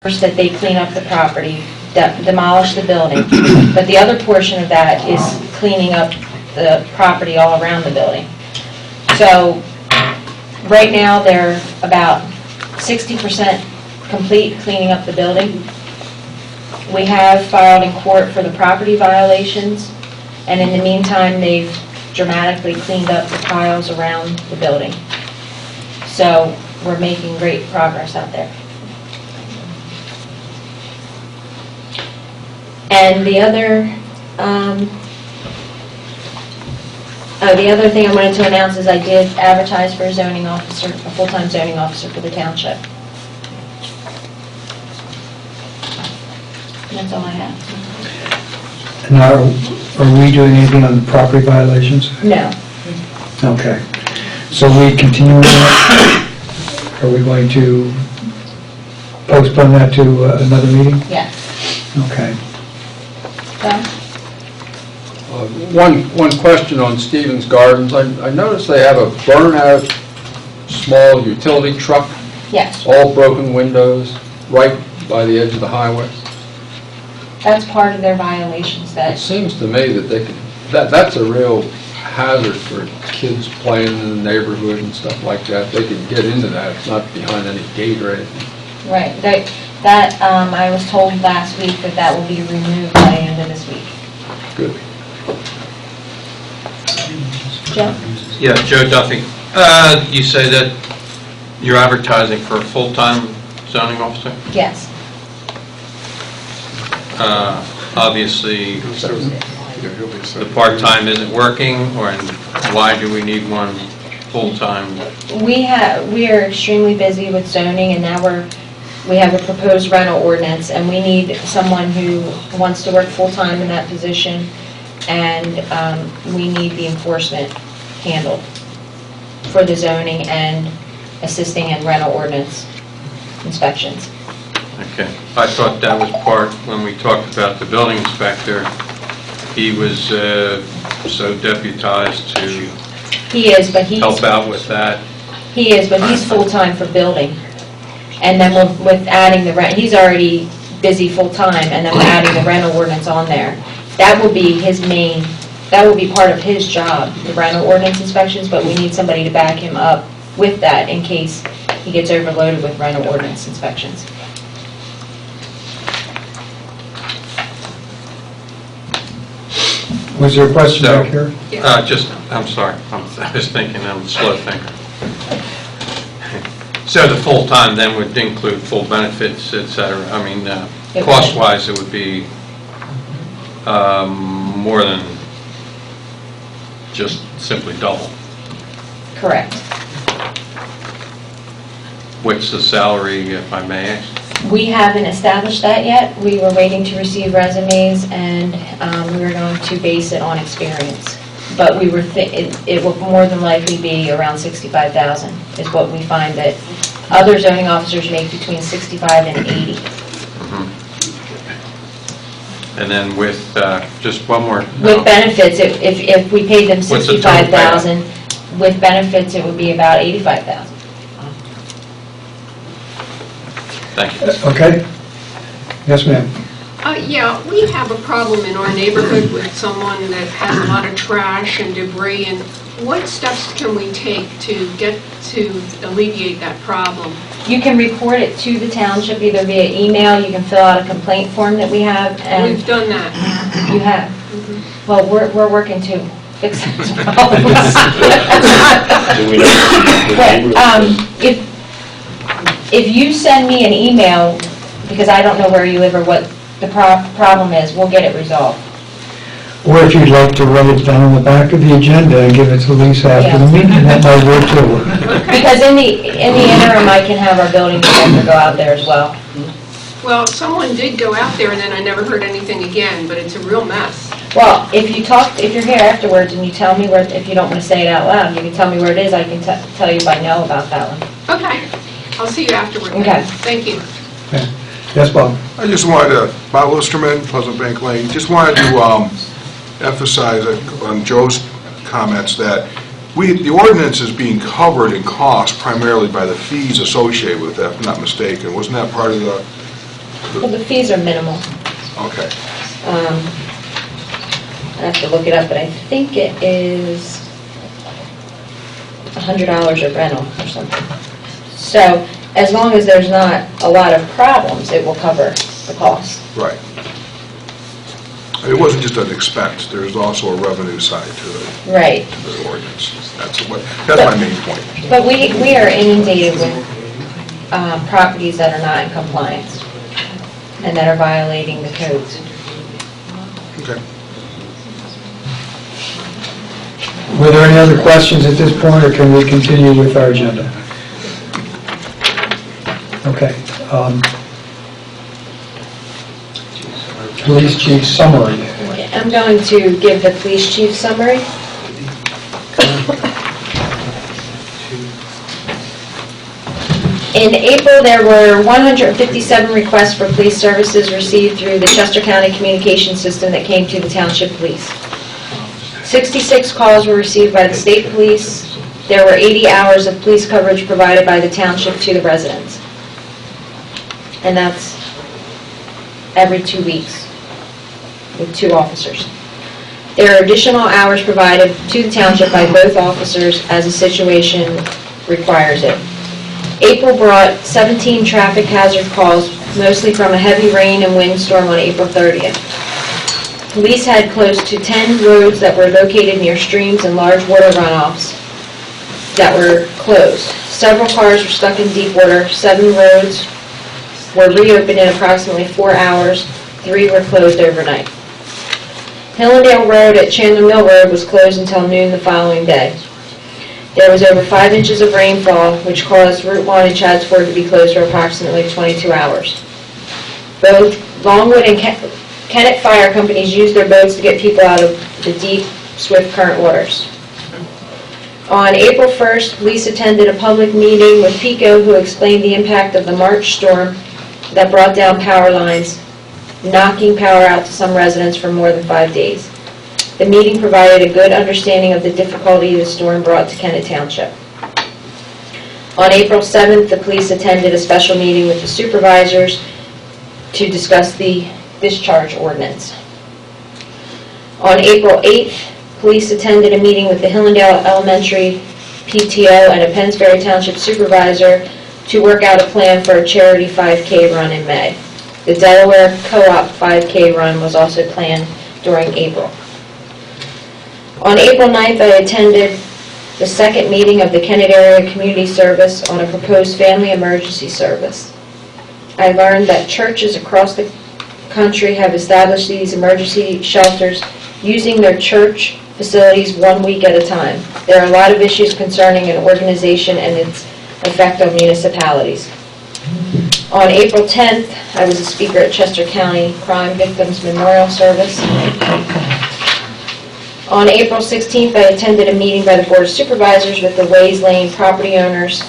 that they clean up the property, demolish the building, but the other portion of that is cleaning up the property all around the building. So right now they're about 60% complete cleaning up the building. We have filed in court for the property violations, and in the meantime they've dramatically cleaned up the piles around the building. So we're making great progress out there. And the other thing I wanted to announce is I did advertise for a zoning officer, a full-time zoning officer for the township. And that's all I have. Now, are we doing anything on the property violations? No. Okay. So we continue that? Are we going to postpone that to another meeting? Yes. Okay. One question on Stevens Gardens. I noticed they have a burnout small utility truck. Yes. All broken windows, right by the edge of the highway. That's part of their violations. It That seems to me that they could. That's a real hazard for kids playing in the neighborhood and stuff like that. They could get into that. It's not behind any gate or anything. right. That I was told last week that will be removed by the end of this week. Good. Joe? Yeah, Joe Duffy. You say that you're advertising for a full-time zoning officer? Yes. Obviously, the part-time isn't working, or why do we need one full-time? We are extremely busy with zoning, and now we have a proposed rental ordinance, and we need someone who wants to work full-time in that position, and we need the enforcement handled for the zoning and assisting in rental ordinance inspections. Okay. I thought that was part, when we talked about the building inspector, he was so deputized to He is, but help out with that. He is, but he's full-time for building. And then with adding the rent, he's already busy full-time, and then we're adding the rental ordinance on there. That will be his main, that will be part of his job, the rental ordinance inspections, but we need somebody to back him up with that in case he gets overloaded with rental ordinance inspections. Was there a question back here? I'm sorry, I was thinking, I'm a slow thinker. So the full-time then would include full benefits, et cetera. I mean, cost-wise, it would be more than just simply double. Correct. What's the salary, if I may ask? We haven't established that yet. We were waiting to receive resumes, and we were going to base it on experience. But we were it will more than likely be around $65,000 is what we find that other zoning officers make between $65 and $80. Mm-hmm. And then with just one more. With benefits, if we paid them What's the total $65,000, with benefits it would be about $85,000. Thank you. Okay. Yes, ma'am. Yeah, we have a problem in our neighborhood with someone that has a lot of trash and debris, and what steps can we take to get to alleviate that problem? You can report it to the township either via email, you can fill out a complaint form that we have, and We've done that. you have. Well, we're working to fix those problems. But, if you send me an email, because I don't know where you live or what the problem is, we'll get it resolved. Or if you'd like to write it down on the back of the agenda and give it to Lisa after the meeting, that might work too. Because in the interim, I can have our building inspector go out there as well. Well, someone did go out there, and then I never heard anything again, but it's a real mess. Well, if you're here afterwards and you tell me where, if you don't want to say it out loud, you can tell me where it is, I can tell you by no about that one. Okay, I'll see you afterward. Okay. Thank you. Okay. Yes, Bob? I just wanted to, Bob Listerman, Pleasant Bank Lane, just wanted to emphasize on Joe's comments that the ordinance is being covered in cost primarily by the fees associated with that, if I'm not mistaken. Wasn't that part of the Well, the fees are minimal. Okay. I have to look it up, but I think it is $100 a rental or something. So, as long as there's not a lot of problems, it will cover the cost. Right. It wasn't just an expense, there's also a revenue side to Right. the ordinance. That's my main point. But we are inundated with properties that are not in compliance and that are violating the codes. Okay. Were there any other questions at this point, or can we continue with our agenda? Okay. Police chief summary. Okay, I'm going to give the police chief summary. In April, there were 157 requests for police services received through the Chester County Communication System that came to the Township Police. 66 calls were received by the state police. There were 80 hours of police coverage provided by the township to the residents. And that's every 2 weeks with 2 officers. There are additional hours provided to the township by both officers as the situation requires it. April brought 17 traffic hazard calls, mostly from a heavy rain and windstorm on April 30th. Police had close to 10 roads that were located near streams and large water runoffs that were closed. Several cars were stuck in deep water. 7 roads were reopened in approximately 4 hours. 3 were closed overnight. Hillendale Road at Chandler Mill Road was closed until noon the following day. There was over 5 inches of rainfall, which caused Route 1 and Chadds Ford to be closed for approximately 22 hours. Both Longwood and Kennett Fire Companies used their boats to get people out of the deep, swift current waters. On April 1st, police attended a public meeting with PICO, who explained the impact of the March storm that brought down power lines, knocking power out to some residents for more than 5 days. The meeting provided a good understanding of the difficulty the storm brought to Kennett Township. On April 7th, the police attended a special meeting with the supervisors to discuss the discharge ordinance. On April 8th, police attended a meeting with the Hillendale Elementary PTO and a Pennsbury Township supervisor to work out a plan for a charity 5K run in May. The Delaware Co-op 5K run was also planned during April. On April 9th, I attended the second meeting of the Kennett Area Community Service on a proposed family emergency service. I learned that churches across the country have established these emergency shelters using their church facilities 1 week at a time. There are a lot of issues concerning an organization and its effect on municipalities. On April 10th, I was a speaker at Chester County Crime Victims Memorial Service. On April 16th, I attended a meeting by the Board of Supervisors with the Ways Lane property owners.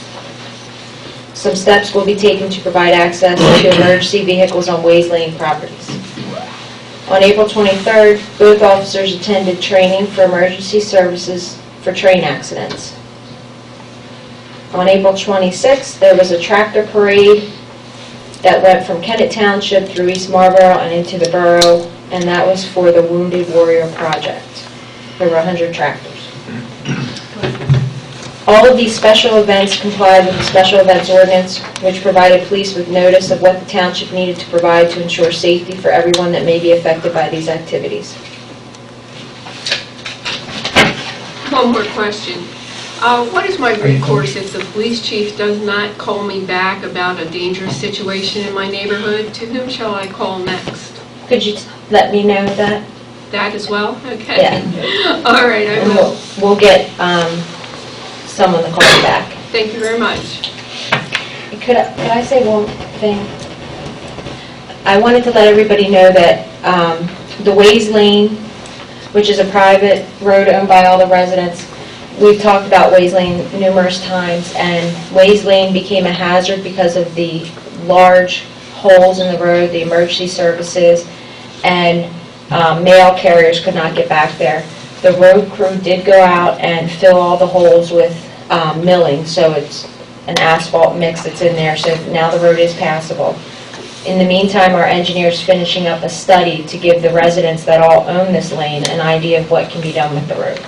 Some steps will be taken to provide access to emergency vehicles on Ways Lane properties. On April 23rd, both officers attended training for emergency services for train accidents. On April 26th, there was a tractor parade that went from Kennett Township through East Marlboro and into the borough, and that was for the Wounded Warrior Project. There were 100 tractors. All of these special events complied with the Special Events Ordinance, which provided police with notice of what the township needed to provide to ensure safety for everyone that may be affected by these activities. One more question. What is my recourse if the police chief does not call me back about a dangerous situation in my neighborhood? To whom shall I call next? Could you let me know that? That as well? Okay. Yeah. All right, I And will. we'll get someone to call you back. Thank you very much. Could I say one thing? I wanted to let everybody know that the Ways Lane, which is a private road owned by all the residents, we've talked about Ways Lane numerous times, and Ways Lane became a hazard because of the large holes in the road, the emergency services, and mail carriers could not get back there. The road crew did go out and fill all the holes with milling, so it's an asphalt mix that's in there, so now the road is passable. In the meantime, our engineer's finishing up a study to give the residents that all own this lane an idea of what can be done with the road.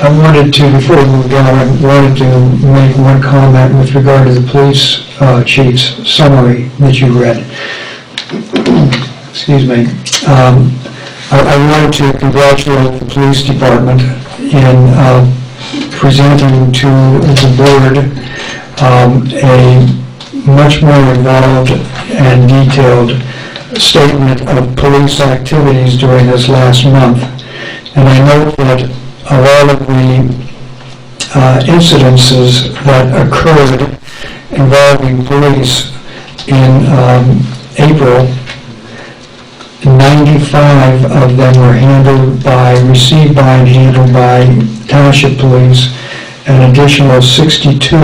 I wanted to, before we move on, I wanted to make one comment with regard to the police chief's summary that you read. Excuse me. I wanted to congratulate the police department in presenting to the board a much more involved and detailed statement of police activities during this last month. And I note that a lot of the incidences that occurred involving police in April, 95 of them were received by and handled by township police. An additional 62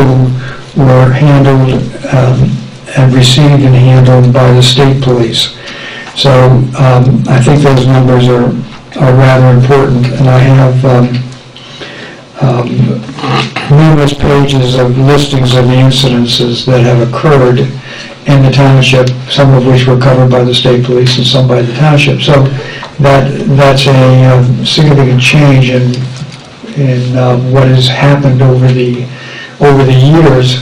were handled and received and handled by the state police. So I think those numbers are rather important, and I have numerous pages of listings of the incidences that have occurred in the township, some of which were covered by the state police and some by the township. So that's a significant change in what has happened over the years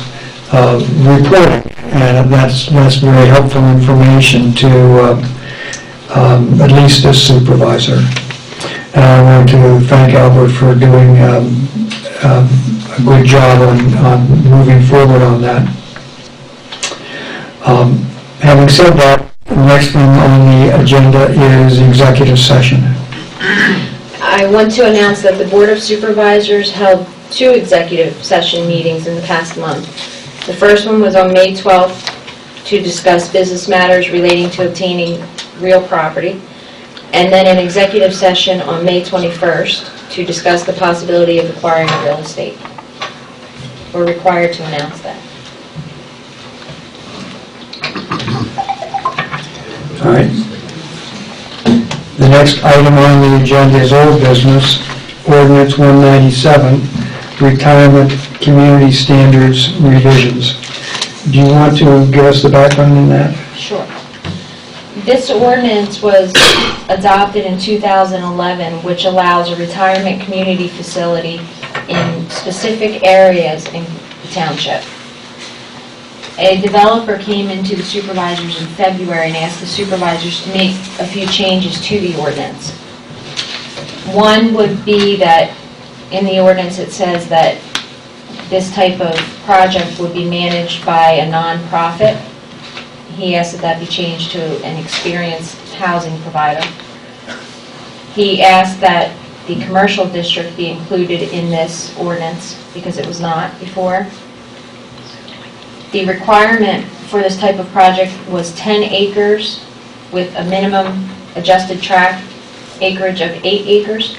reporting, and that's very helpful information to at least this supervisor. And I want to thank Albert for doing a good job on moving forward on that. Having said that, the next thing on the agenda is executive session. I want to announce that the Board of Supervisors held 2 executive session meetings in the past month. The first one was on May 12th to discuss business matters relating to obtaining real property, and then an executive session on May 21st to discuss the possibility of acquiring real estate. We're required to announce that. All right. The next item on the agenda is old business, Ordinance 197, Retirement Community Standards Revisions. Do you want to give us the background in that? Sure. This ordinance was adopted in 2011, which allows a retirement community facility in specific areas in the township. A developer came into the supervisors in February and asked the supervisors to make a few changes to the ordinance. One would be that in the ordinance it says that this type of project would be managed by a nonprofit. He asked that that be changed to an experienced housing provider. He asked that the commercial district be included in this ordinance because it was not before. The requirement for this type of project was 10 acres with a minimum adjusted tract acreage of 8 acres.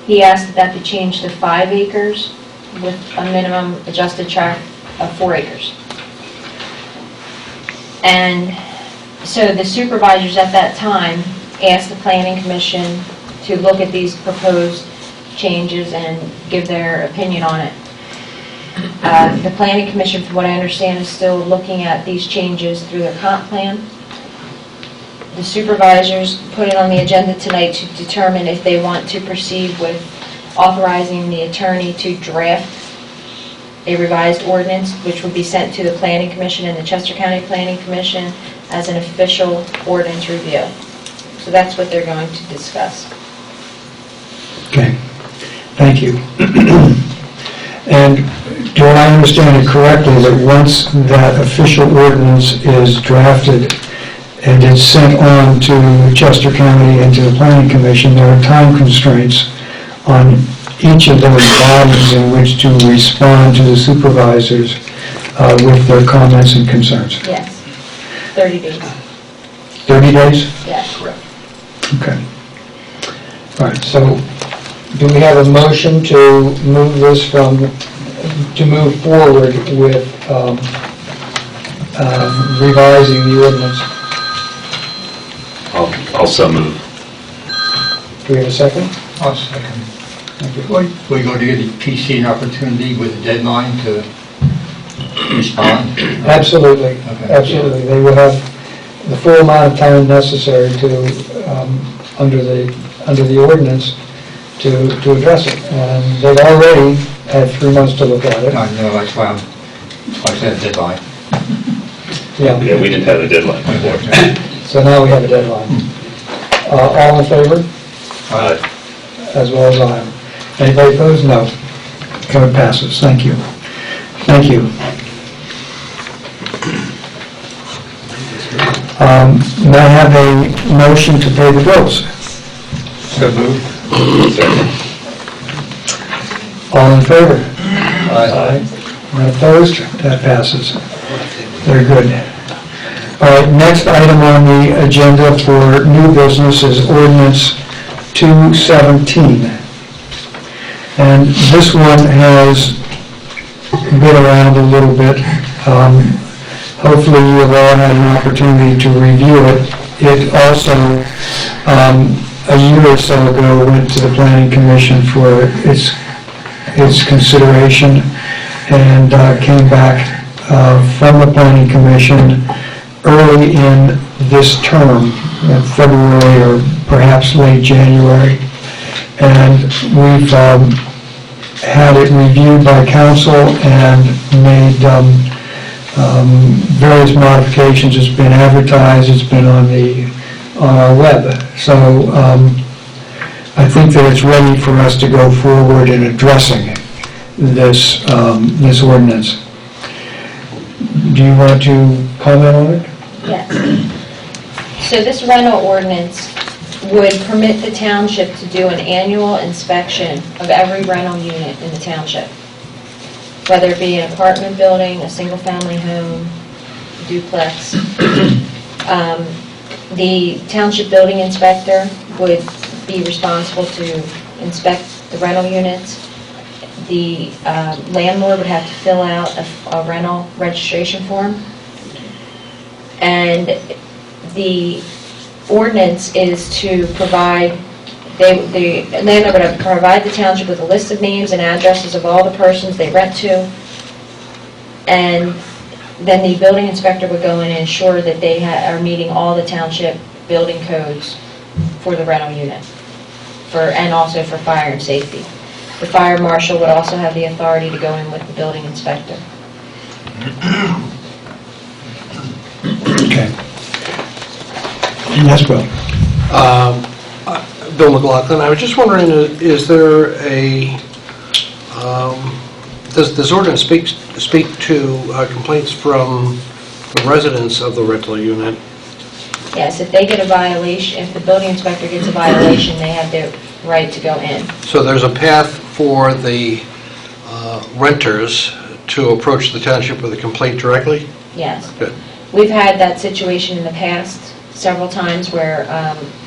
He asked that that be changed to 5 acres with a minimum adjusted tract of 4 acres. And so the supervisors at that time asked the Planning Commission to look at these proposed changes and give their opinion on it. The Planning Commission, from what I understand, is still looking at these changes through their comp plan. The supervisors put it on the agenda tonight to determine if they want to proceed with authorizing the attorney to draft a revised ordinance, which will be sent to the Planning Commission and the Chester County Planning Commission as an official ordinance review. So that's what they're going to discuss. Okay, thank you. And do I understand it correctly that once that official ordinance is drafted and it's sent on to Chester County and to the Planning Commission, there are time constraints on each of those bodies in which to respond to the supervisors with their comments and concerns? Yes, 30 days. 30 days? Yes. Correct. Okay. All right, so do we have a motion to move this to move forward with revising the ordinance? I'll so move. Do we have a second? I'll second. Thank you. We're going to give the PC an opportunity with a deadline to respond? Absolutely, Okay. absolutely. They will have the full amount of time necessary to, under the ordinance, to address it. And they've already had 3 months to look at it. I know, that's why I said a deadline. Yeah, Yeah, we didn't have a deadline before. so now we have a deadline. All in favor? Aye. As well as I am. Anybody opposed? No. So it passes. Thank you. Thank you. May I have a motion to pay the bills? So moved. Second. All in favor? Aye. None opposed? That passes. Very good. All right, next item on the agenda for new business is Ordinance 217. And this one has been around a little bit. Hopefully you've all had an opportunity to review it. It also, a year or so ago, went to the Planning Commission for its consideration and came back from the Planning Commission early in this term, February or perhaps late January. And we've had it reviewed by council and made various modifications. It's been advertised, it's been on our web. So I think that it's ready for us to go forward in addressing this ordinance. Do you want to comment on it? Yes. So this rental ordinance would permit the township to do an annual inspection of every rental unit in the township, whether it be an apartment building, a single-family home, duplex. The township building inspector would be responsible to inspect the rental units. The landlord would have to fill out a rental registration form. And the ordinance is to provide, the landlord would have to provide the township with a list of names and addresses of all the persons they rent to, and then the building inspector would go in and ensure that they are meeting all the township building codes for the rental unit, and also for fire and safety. The fire marshal would also have the authority to go in with the building inspector. Okay. Yes, Bill. Bill McLaughlin, I was just wondering, is there does this ordinance speak to complaints from the residents of the rental unit? Yes, if they get a violation, if the building inspector gets a violation, they have the right to go in. So there's a path for the renters to approach the township with a complaint directly? Yes. Good. We've had that situation in the past several times where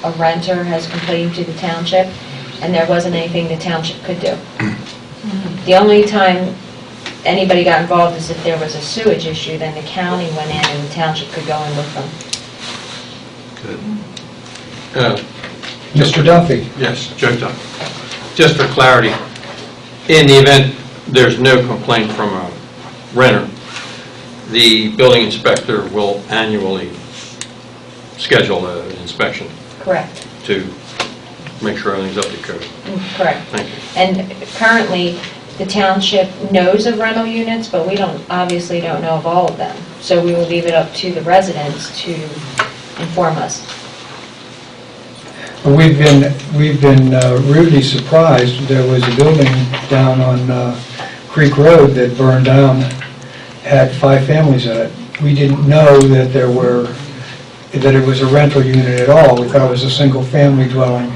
a renter has complained to the township and there wasn't anything the township could do. The only time anybody got involved is if there was a sewage issue, then the county went in and the township could go in with them. Good. Mr. Duffy. Yes, Joe Dunn. Just for clarity, in the event there's no complaint from a renter, the building inspector will annually schedule an inspection Correct. to make sure everything's up to code. Correct. Thank you. And currently, the township knows of rental units, but we obviously don't know of all of them. So we will leave it up to the residents to inform us. We've been rudely surprised. There was a building down on Creek Road that burned down, had 5 families in it. We didn't know that it was a rental unit at all. We thought it was a single-family dwelling,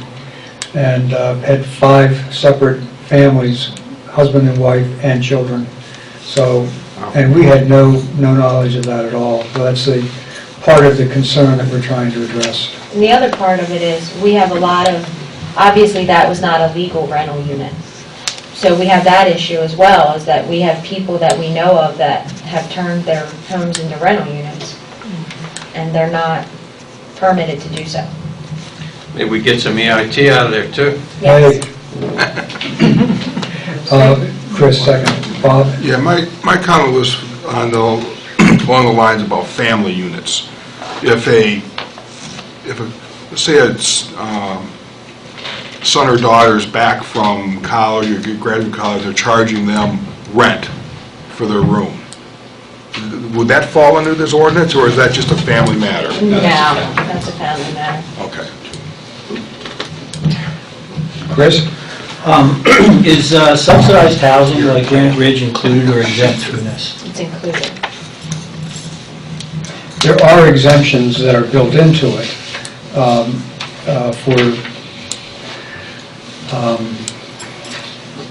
and had 5 separate families, husband and wife and children. So, and we had no knowledge of that at all. So that's the part of the concern that we're trying to address. And the other part of it is, we have a lot of, obviously that was not a legal rental unit. So we have that issue as well, is that we have people that we know of that have turned their homes into rental units, and they're not permitted to do so. Maybe we get some EIT out of there too. Yes. Chris, second. Bob? Yeah, my comment was, along the lines about family units. If say a son or daughter's back from college or graduate college, they're charging them rent for their room. Would that fall under this ordinance, or is that just a family matter? No, that's a family matter. Okay. Chris? Is subsidized housing like Granite Ridge included or exempt from this? It's included. There are exemptions that are built into it for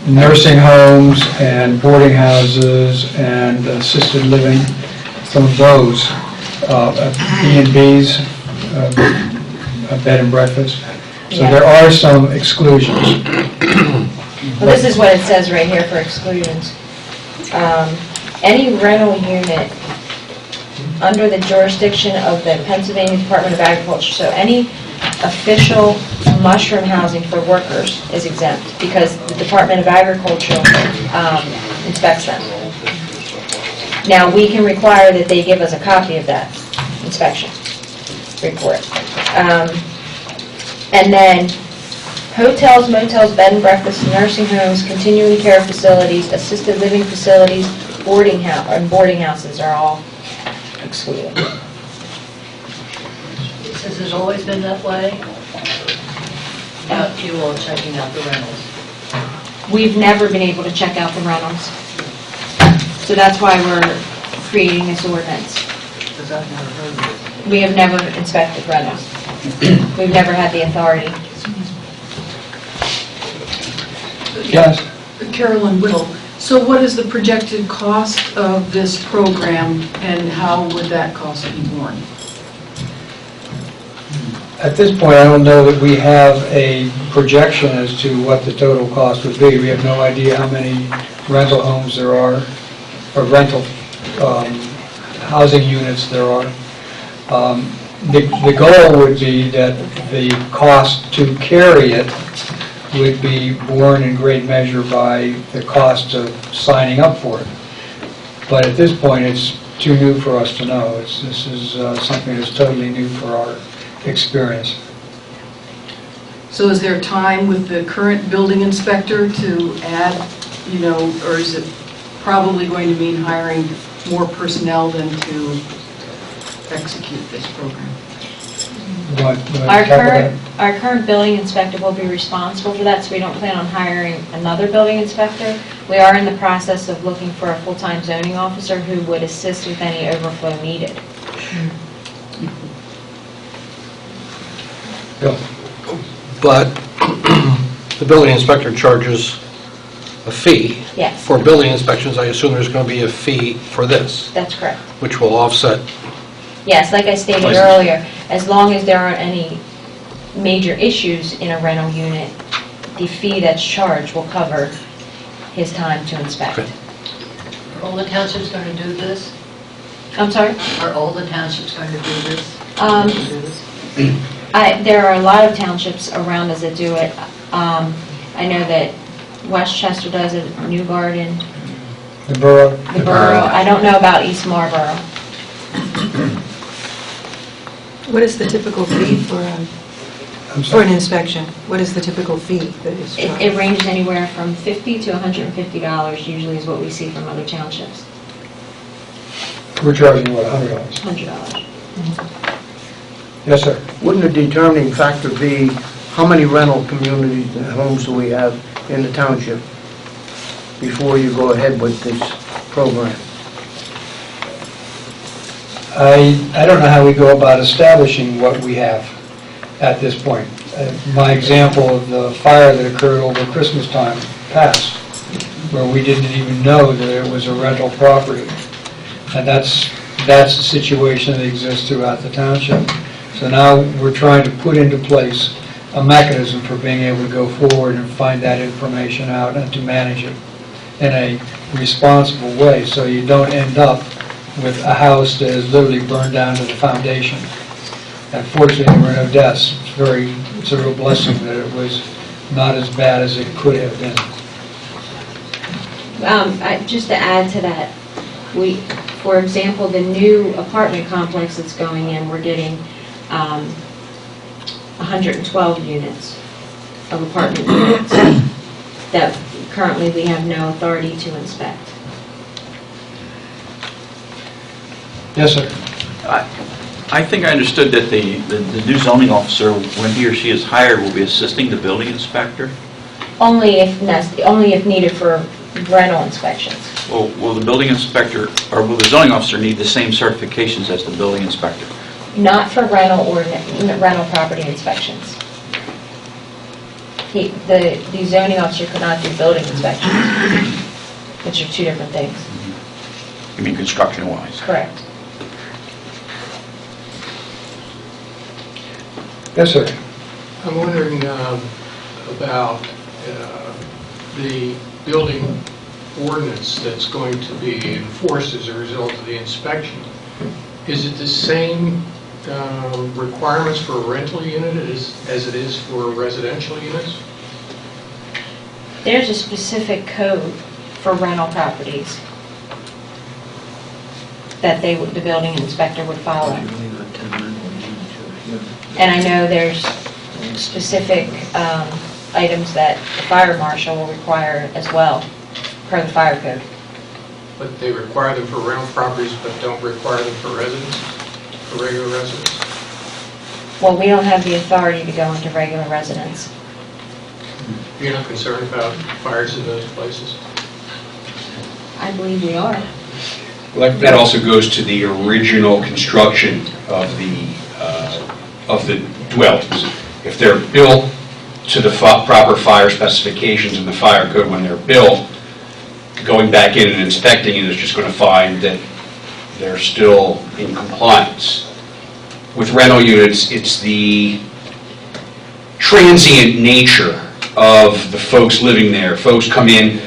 nursing homes and boarding houses and assisted living, some of those, B&Bs, bed and breakfast. So Yeah. there are some exclusions. Well, this is what it says right here for exclusions. Any rental unit under the jurisdiction of the Pennsylvania Department of Agriculture, so any official mushroom housing for workers is exempt because the Department of Agriculture inspects them. Now, we can require that they give us a copy of that inspection report. And then hotels, motels, bed and breakfasts, nursing homes, continuing care facilities, assisted living facilities, boarding houses are all excluded. Has it always been that way? About you all checking out the rentals? We've never been able to check out the rentals. So that's why we're creating this ordinance. Because I've never heard of it. We have never inspected rentals. We've never had the authority. Yes? Carolyn Whittle, so what is the projected cost of this program, and how would that cost be borne? At this point, I don't know that we have a projection as to what the total cost would be. We have no idea how many rental homes there are, or rental housing units there are. The goal would be that the cost to carry it would be borne in great measure by the cost of signing up for it. But at this point, it's too new for us to know. This is something that's totally new for our experience. So is there time with the current building inspector to add, or is it probably going to mean hiring more personnel than to execute this program? Our current building inspector will be responsible for that, so we don't plan on hiring another building inspector. We are in the process of looking for a full-time zoning officer who would assist with any overflow needed. Bill? But the building inspector charges a fee. Yes, For building inspections, I assume there's going to be a fee for this, that's correct. which will offset. Yes, like I stated License. earlier, as long as there aren't any major issues in a rental unit, the fee that's charged will cover his time to inspect. Okay. Are all the townships going to do this? I'm sorry? Are all the townships going to do this? There are a lot of townships around us that do it. I know that Westchester does it, New Garden, The borough? the borough. I don't know about East Marlboro. What is the typical fee for an inspection? What is the typical fee that is charged? It ranges anywhere from $50 to $150 usually is what we see from other townships. We're charging, what, $100? $100. Yes, sir. Wouldn't a determining factor be how many rental communities and homes do we have in the township before you go ahead with this program? I don't know how we go about establishing what we have at this point. My example of the fire that occurred over Christmas time passed, where we didn't even know that it was a rental property. And that's the situation that exists throughout the township. So now we're trying to put into place a mechanism for being able to go forward and find that information out and to manage it in a responsible way, so you don't end up with a house that is literally burned down to the foundation. And fortunately, there were no deaths. It's a real blessing that it was not as bad as it could have been. Just to add to that, For example, the new apartment complex that's going in, we're getting 112 units of apartment units that currently we have no authority to inspect. Yes, sir. I think I understood that the new zoning officer, when he or she is hired, will be assisting the building inspector? Only if needed for rental inspections. Well, will the building inspector, or will the zoning officer need the same certifications as the building inspector? Not for rental property inspections. The zoning officer could not do building inspections, which are two different things. You mean construction-wise? Correct. Yes, sir. I'm wondering about the building ordinance that's going to be enforced as a result of the inspection. Is it the same requirements for a rental unit as it is for residential units? There's a specific code for rental properties that the building inspector would follow. And I know there's specific items that the fire marshal will require as well, per the fire code. But they require them for rental properties, but don't require them for residents, for regular residents? Well, we don't have the authority to go into regular residence. You're not concerned about fires in those places? I believe we are. Well, that also goes to the original construction of the dwellings. If they're built to the proper fire specifications in the fire code when they're built, going back in and inspecting it is just going to find that they're still in compliance. With rental units, it's the transient nature of the folks living there. Folks come in,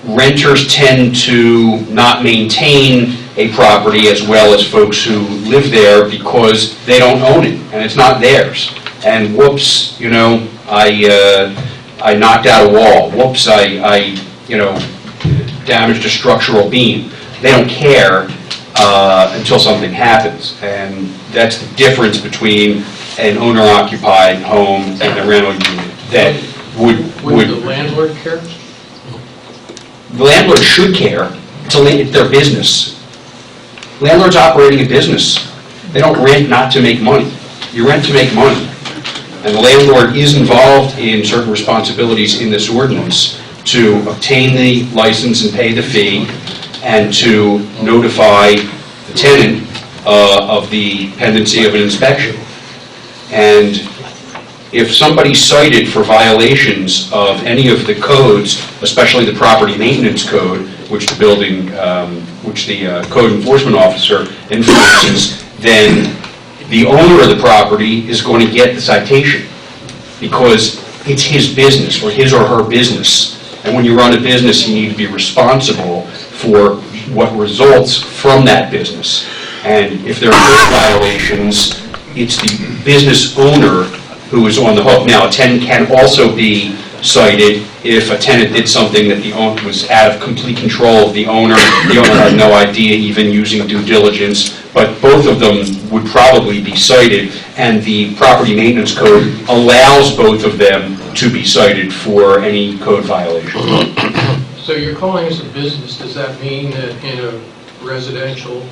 renters tend to not maintain a property as well as folks who live there because they don't own it and it's not theirs. And whoops, you know, I knocked out a wall. Whoops, I damaged a structural beam. They don't care until something happens. And that's the difference between an owner-occupied home and a rental unit that would the landlord care? The landlord should care. It's their business. Landlord's operating a business. They don't rent not to make money. You rent to make money. And the landlord is involved in certain responsibilities in this ordinance to obtain the license and pay the fee and to notify the tenant of the pendency of an inspection. And if somebody's cited for violations of any of the codes, especially the property maintenance code, which the code enforcement officer enforces, then the owner of the property is going to get the citation because it's his business or his or her business. And when you run a business, you need to be responsible for what results from that business. And if there are code violations, it's the business owner who is on the hook. Now, a tenant can also be cited if a tenant did something that the owner was out of complete control of the owner. The owner had no idea, even using due diligence. But both of them would probably be cited, and the property maintenance code allows both of them to be cited for any code violation. So you're calling this a business, does that mean that in a residential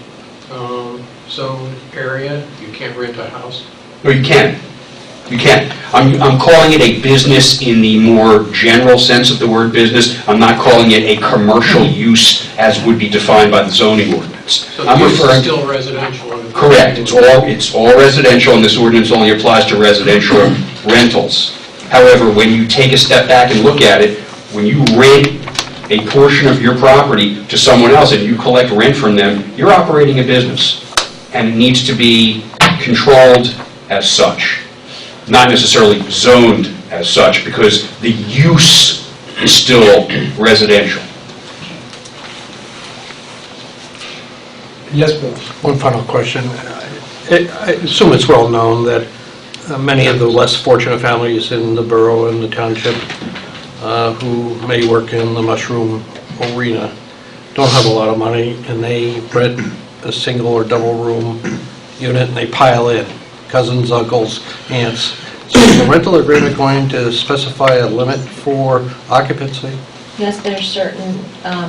zone area, you can't rent a house? No, you can. You can. I'm calling it a business in the more general sense of the word business. I'm not calling it a commercial use as would be defined by the zoning ordinance. So the use is still residential? Correct. It's all residential, and this ordinance only applies to residential rentals. However, when you take a step back and look at it, when you rent a portion of your property to someone else and you collect rent from them, you're operating a business, and it needs to be controlled as such. Not necessarily zoned as such, because the use is still residential. Yes, Bill. One final question. I assume it's well known that many of the less fortunate families in the borough and the township who may work in the mushroom arena don't have a lot of money, and they rent a single or double room unit, and they pile in, cousins, uncles, aunts. So is the rental agreement going to specify a limit for occupancy? Yes, there's certain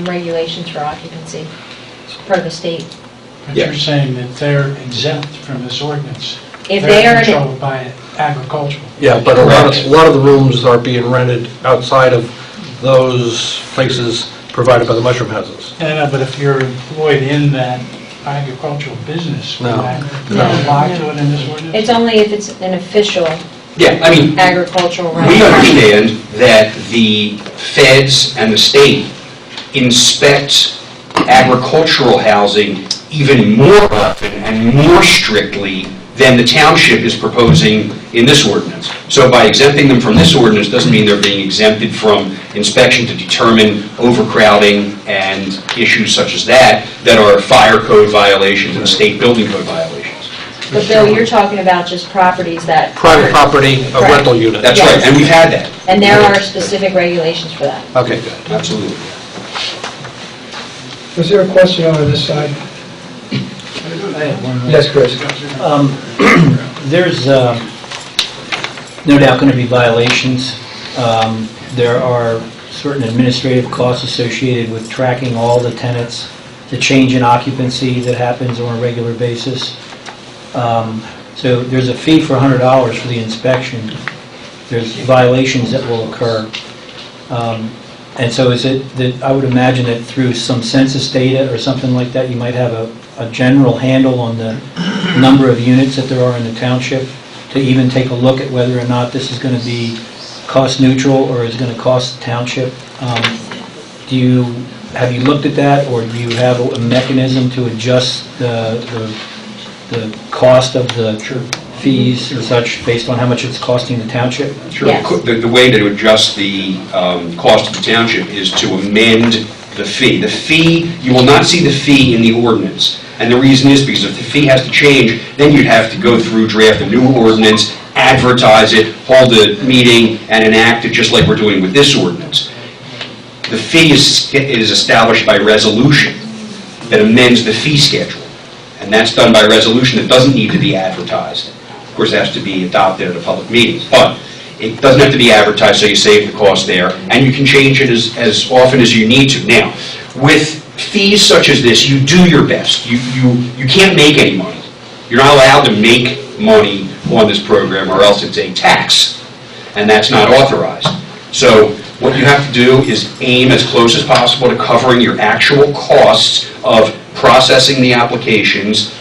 regulations for occupancy per the state. But you're saying that they're exempt from this ordinance. If they are- They're controlled by agricultural. Yeah, but a lot of the rooms are being rented outside of those places provided by the mushroom houses. I know, but if you're employed in that agricultural business, would No. that No. apply to it in this ordinance? It's only if it's an official Yeah, I mean, agricultural we rental. understand that the feds and the state inspect agricultural housing even more often and more strictly than the township is proposing in this ordinance. So by exempting them from this ordinance doesn't mean they're being exempted from inspection to determine overcrowding and issues such as that are fire code violations and state building code violations. But Bill, you're talking about just properties that... Private property, a Correct. rental unit. That's right, and we've had that. And there are specific regulations for that. Okay, good. Absolutely. Was there a question over this side? I have one more. Yes, Chris. There's no doubt going to be violations. There are certain administrative costs associated with tracking all the tenants, the change in occupancy that happens on a regular basis. So there's a fee for $100 for the inspection. There's violations that will occur. And so is it that, I would imagine that through some census data or something like that, you might have a general handle on the number of units that there are in the township to even take a look at whether or not this is going to be cost neutral or is going to cost the township. Have you looked at that, or do you have a mechanism to adjust the cost of the fees and such based on how much it's costing the township? Sure. Yes. The way to adjust the cost of the township is to amend the fee. The fee, you will not see the fee in the ordinance. And the reason is because if the fee has to change, then you'd have to go through, draft a new ordinance, advertise it, hold a meeting, and enact it just like we're doing with this ordinance. The fee is established by resolution that amends the fee schedule. And that's done by resolution. It doesn't need to be advertised. Of course, it has to be adopted at a public meeting. But it doesn't have to be advertised, so you save the cost there. And you can change it as often as you need to. Now, with fees such as this, you do your best. You can't make any money. You're not allowed to make money on this program, or else it's a tax. And that's not authorized. So what you have to do is aim as close as possible to covering your actual costs of processing the applications,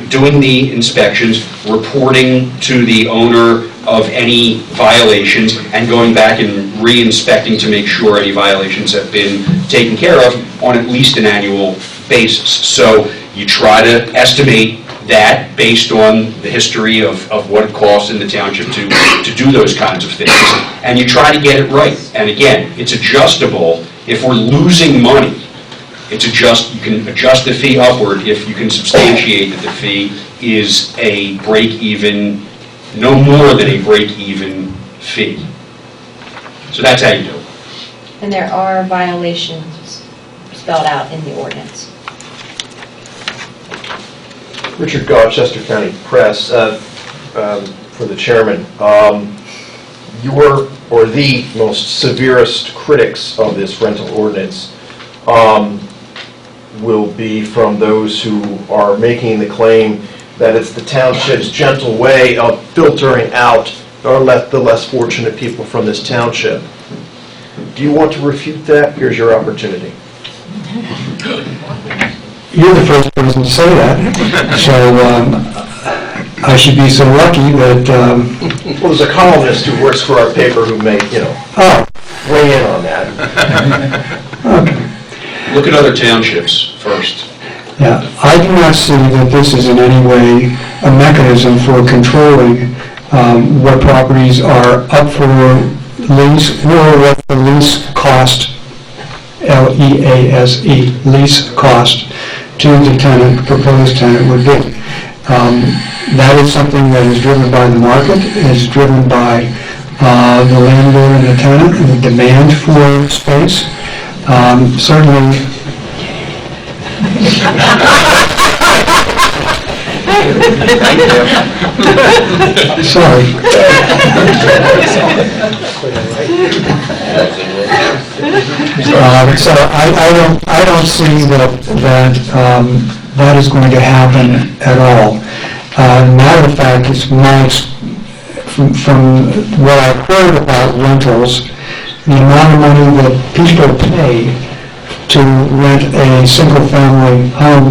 doing the inspections, reporting to the owner of any violations, and going back and re-inspecting to make sure any violations have been taken care of on at least an annual basis. So you try to estimate that based on the history of what it costs in the township to do those kinds of things, and you try to get it right. And again, it's adjustable. If we're losing money, you can adjust the fee upward if you can substantiate that the fee is a break-even, no more than a break-even fee. So that's how you do it. And there are violations spelled out in the ordinance. Richard Goff, Chester County Press, for the chairman. Your, or the most severest critics of this rental ordinance will be from those who are making the claim that it's the township's gentle way of filtering out or the less fortunate people from this township. Do you want to refute that? Here's your opportunity. You're the first person to say that, so I should be so lucky that... Well, there's a columnist who works for our paper who may, weigh in on that. Look at other townships first. Yeah, I do not see that this is in any way a mechanism for controlling what properties are up for lease or what the lease cost, L-E-A-S-E, lease cost to the tenant, proposed tenant would be. That is something that is driven by the market, is driven by the landlord and the tenant and the demand for space. Certainly, Sorry. So I don't see that is going to happen at all. Matter of fact, it's from what I've heard about rentals, the amount of money that people pay to rent a single-family home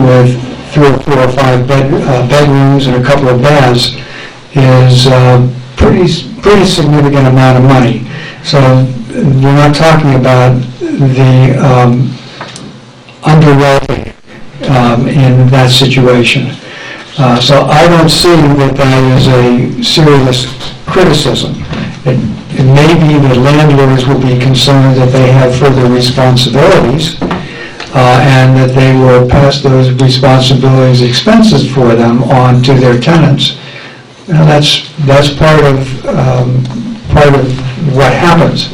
with 3 or 4 or 5 bedrooms and a couple of baths is pretty significant amount of money. So we're not talking about the underwealthy in that situation. So I don't see that is a serious criticism. It may be that landlords will be concerned that they have further responsibilities and that they will pass those responsibilities, expenses for them on to their tenants. Now, that's part of what happens.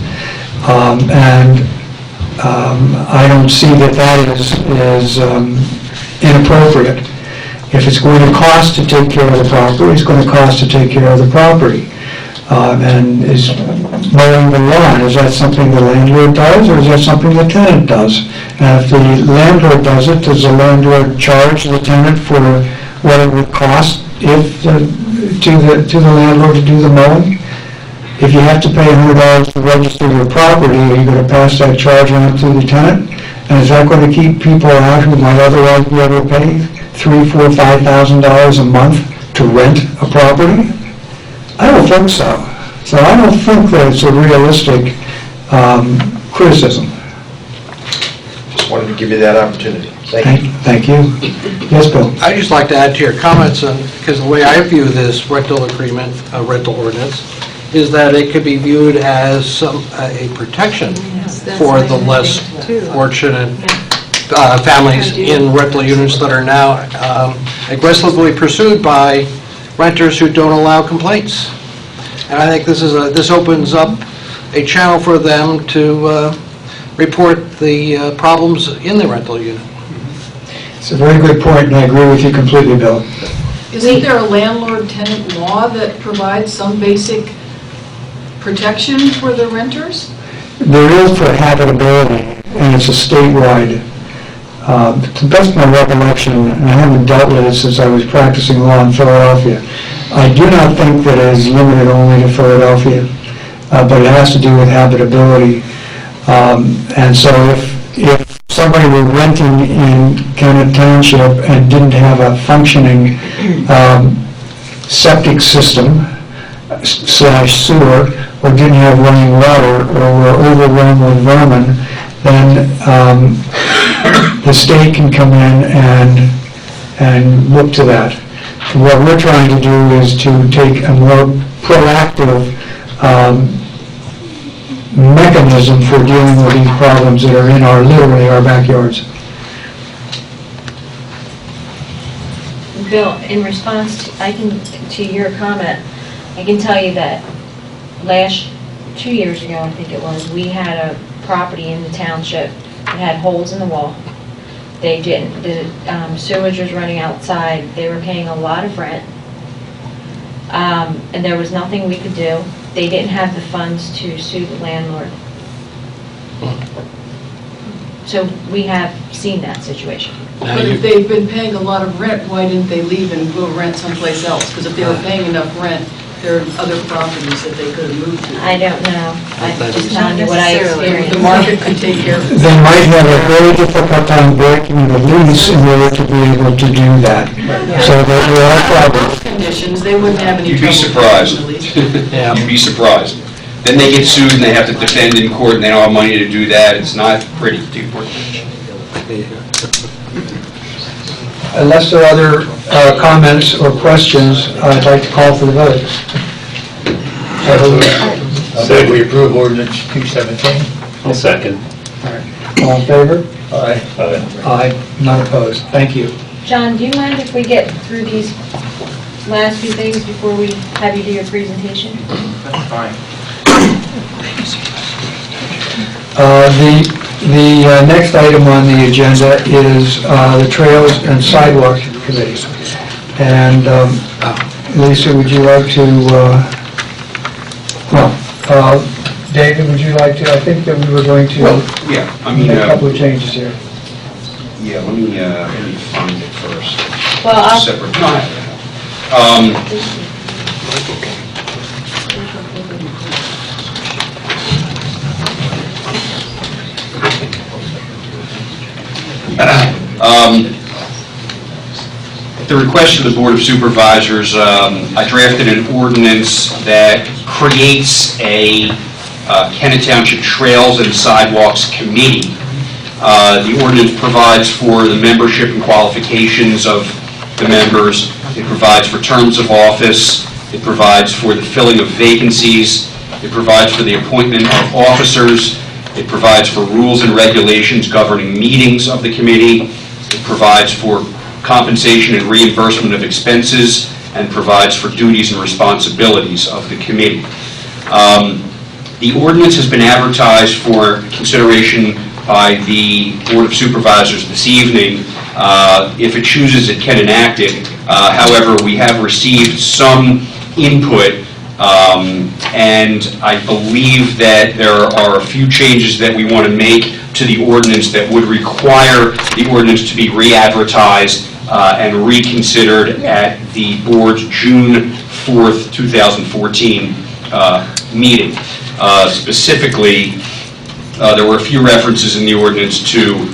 I don't see that is inappropriate. If it's going to cost to take care of the property, it's going to cost to take care of the property. And is mowing the lawn, is that something the landlord does, or is that something the tenant does? And if the landlord does it, does the landlord charge the tenant for what it would cost to the landlord to do the mowing? If you have to pay $100 to register your property, are you going to pass that charge on to the tenant? And is that going to keep people out who might otherwise be able to pay $3,000, $4,000, $5,000 a month to rent a property? I don't think so. So I don't think that it's a realistic criticism. Just wanted to give you that opportunity. Thank you. Yes, Bill? I'd just like to add to your comments, because the way I view this rental agreement, rental ordinance, is that it could be viewed as a protection for the less fortunate families in rental units that are now aggressively pursued by renters who don't allow complaints. And I think this opens up a channel for them to report the problems in the rental unit. It's a very good point, and I agree with you completely, Bill. Isn't there a landlord-tenant law that provides some basic protection for the renters? There is for habitability, and it's a statewide. To the best of my recollection, and I haven't dealt with it since I was practicing law in Philadelphia, I do not think that it is limited only to Philadelphia, but it has to do with habitability. And so if somebody were renting in Kennett Township and didn't have a functioning septic system / sewer, or didn't have running water, or were overrun with vermin, then the state can come in and look to that. What we're trying to do is to take a more proactive mechanism for dealing with these problems that are in literally our backyards. Bill, in response to your comment, I can tell you that 2 years ago, I think it was, we had a property in the township that had holes in the wall. They didn't, the sewage was running outside, they were paying a lot of rent, and there was nothing we could do. They didn't have the funds to sue the landlord. So we have seen that situation. But if they've been paying a lot of rent, why didn't they leave and go rent someplace else? Because if they were paying enough rent, there are other properties that they could have moved to. I don't know. I'm just telling you what I experienced. The market could take care of it. They might have a very difficult time breaking the lease in order to be able to do that. So there are problems. Conditions, they wouldn't have any You'd trouble. be surprised. Yeah. You'd be surprised. Then they get sued and they have to defend in court and they don't have money to do that. It's not pretty. Unless there are other comments or questions, I'd like to call for the vote. I move we approve ordinance 217. I'll second. All in favor? Aye. Aye, not opposed. Thank you. John, do you mind if we get through these last few things before we have you do your presentation? That's fine. The next item on the agenda is the Trails and Sidewalk Committee. And Lisa, would you like to, David, would you like to, I think that we were going to Yeah, I mean, make a couple of changes here. yeah, let me find it first. Well, I'll- Separate. No, I have it. At the request of the Board of Supervisors, I drafted an ordinance that creates a Kennett Township Trails and Sidewalks Committee. The ordinance provides for the membership and qualifications of the members. It provides for terms of office. It provides for the filling of vacancies. It provides for the appointment of officers. It provides for rules and regulations governing meetings of the committee. It provides for compensation and reimbursement of expenses, and provides for duties and responsibilities of the committee. The ordinance has been advertised for consideration by the Board of Supervisors this evening. If it chooses, it can enact it. However, we have received some input, and I believe that there are a few changes that we want to make to the ordinance that would require the ordinance to be re-advertised and reconsidered at the board's June 4th, 2014 meeting. Specifically, there were a few references in the ordinance to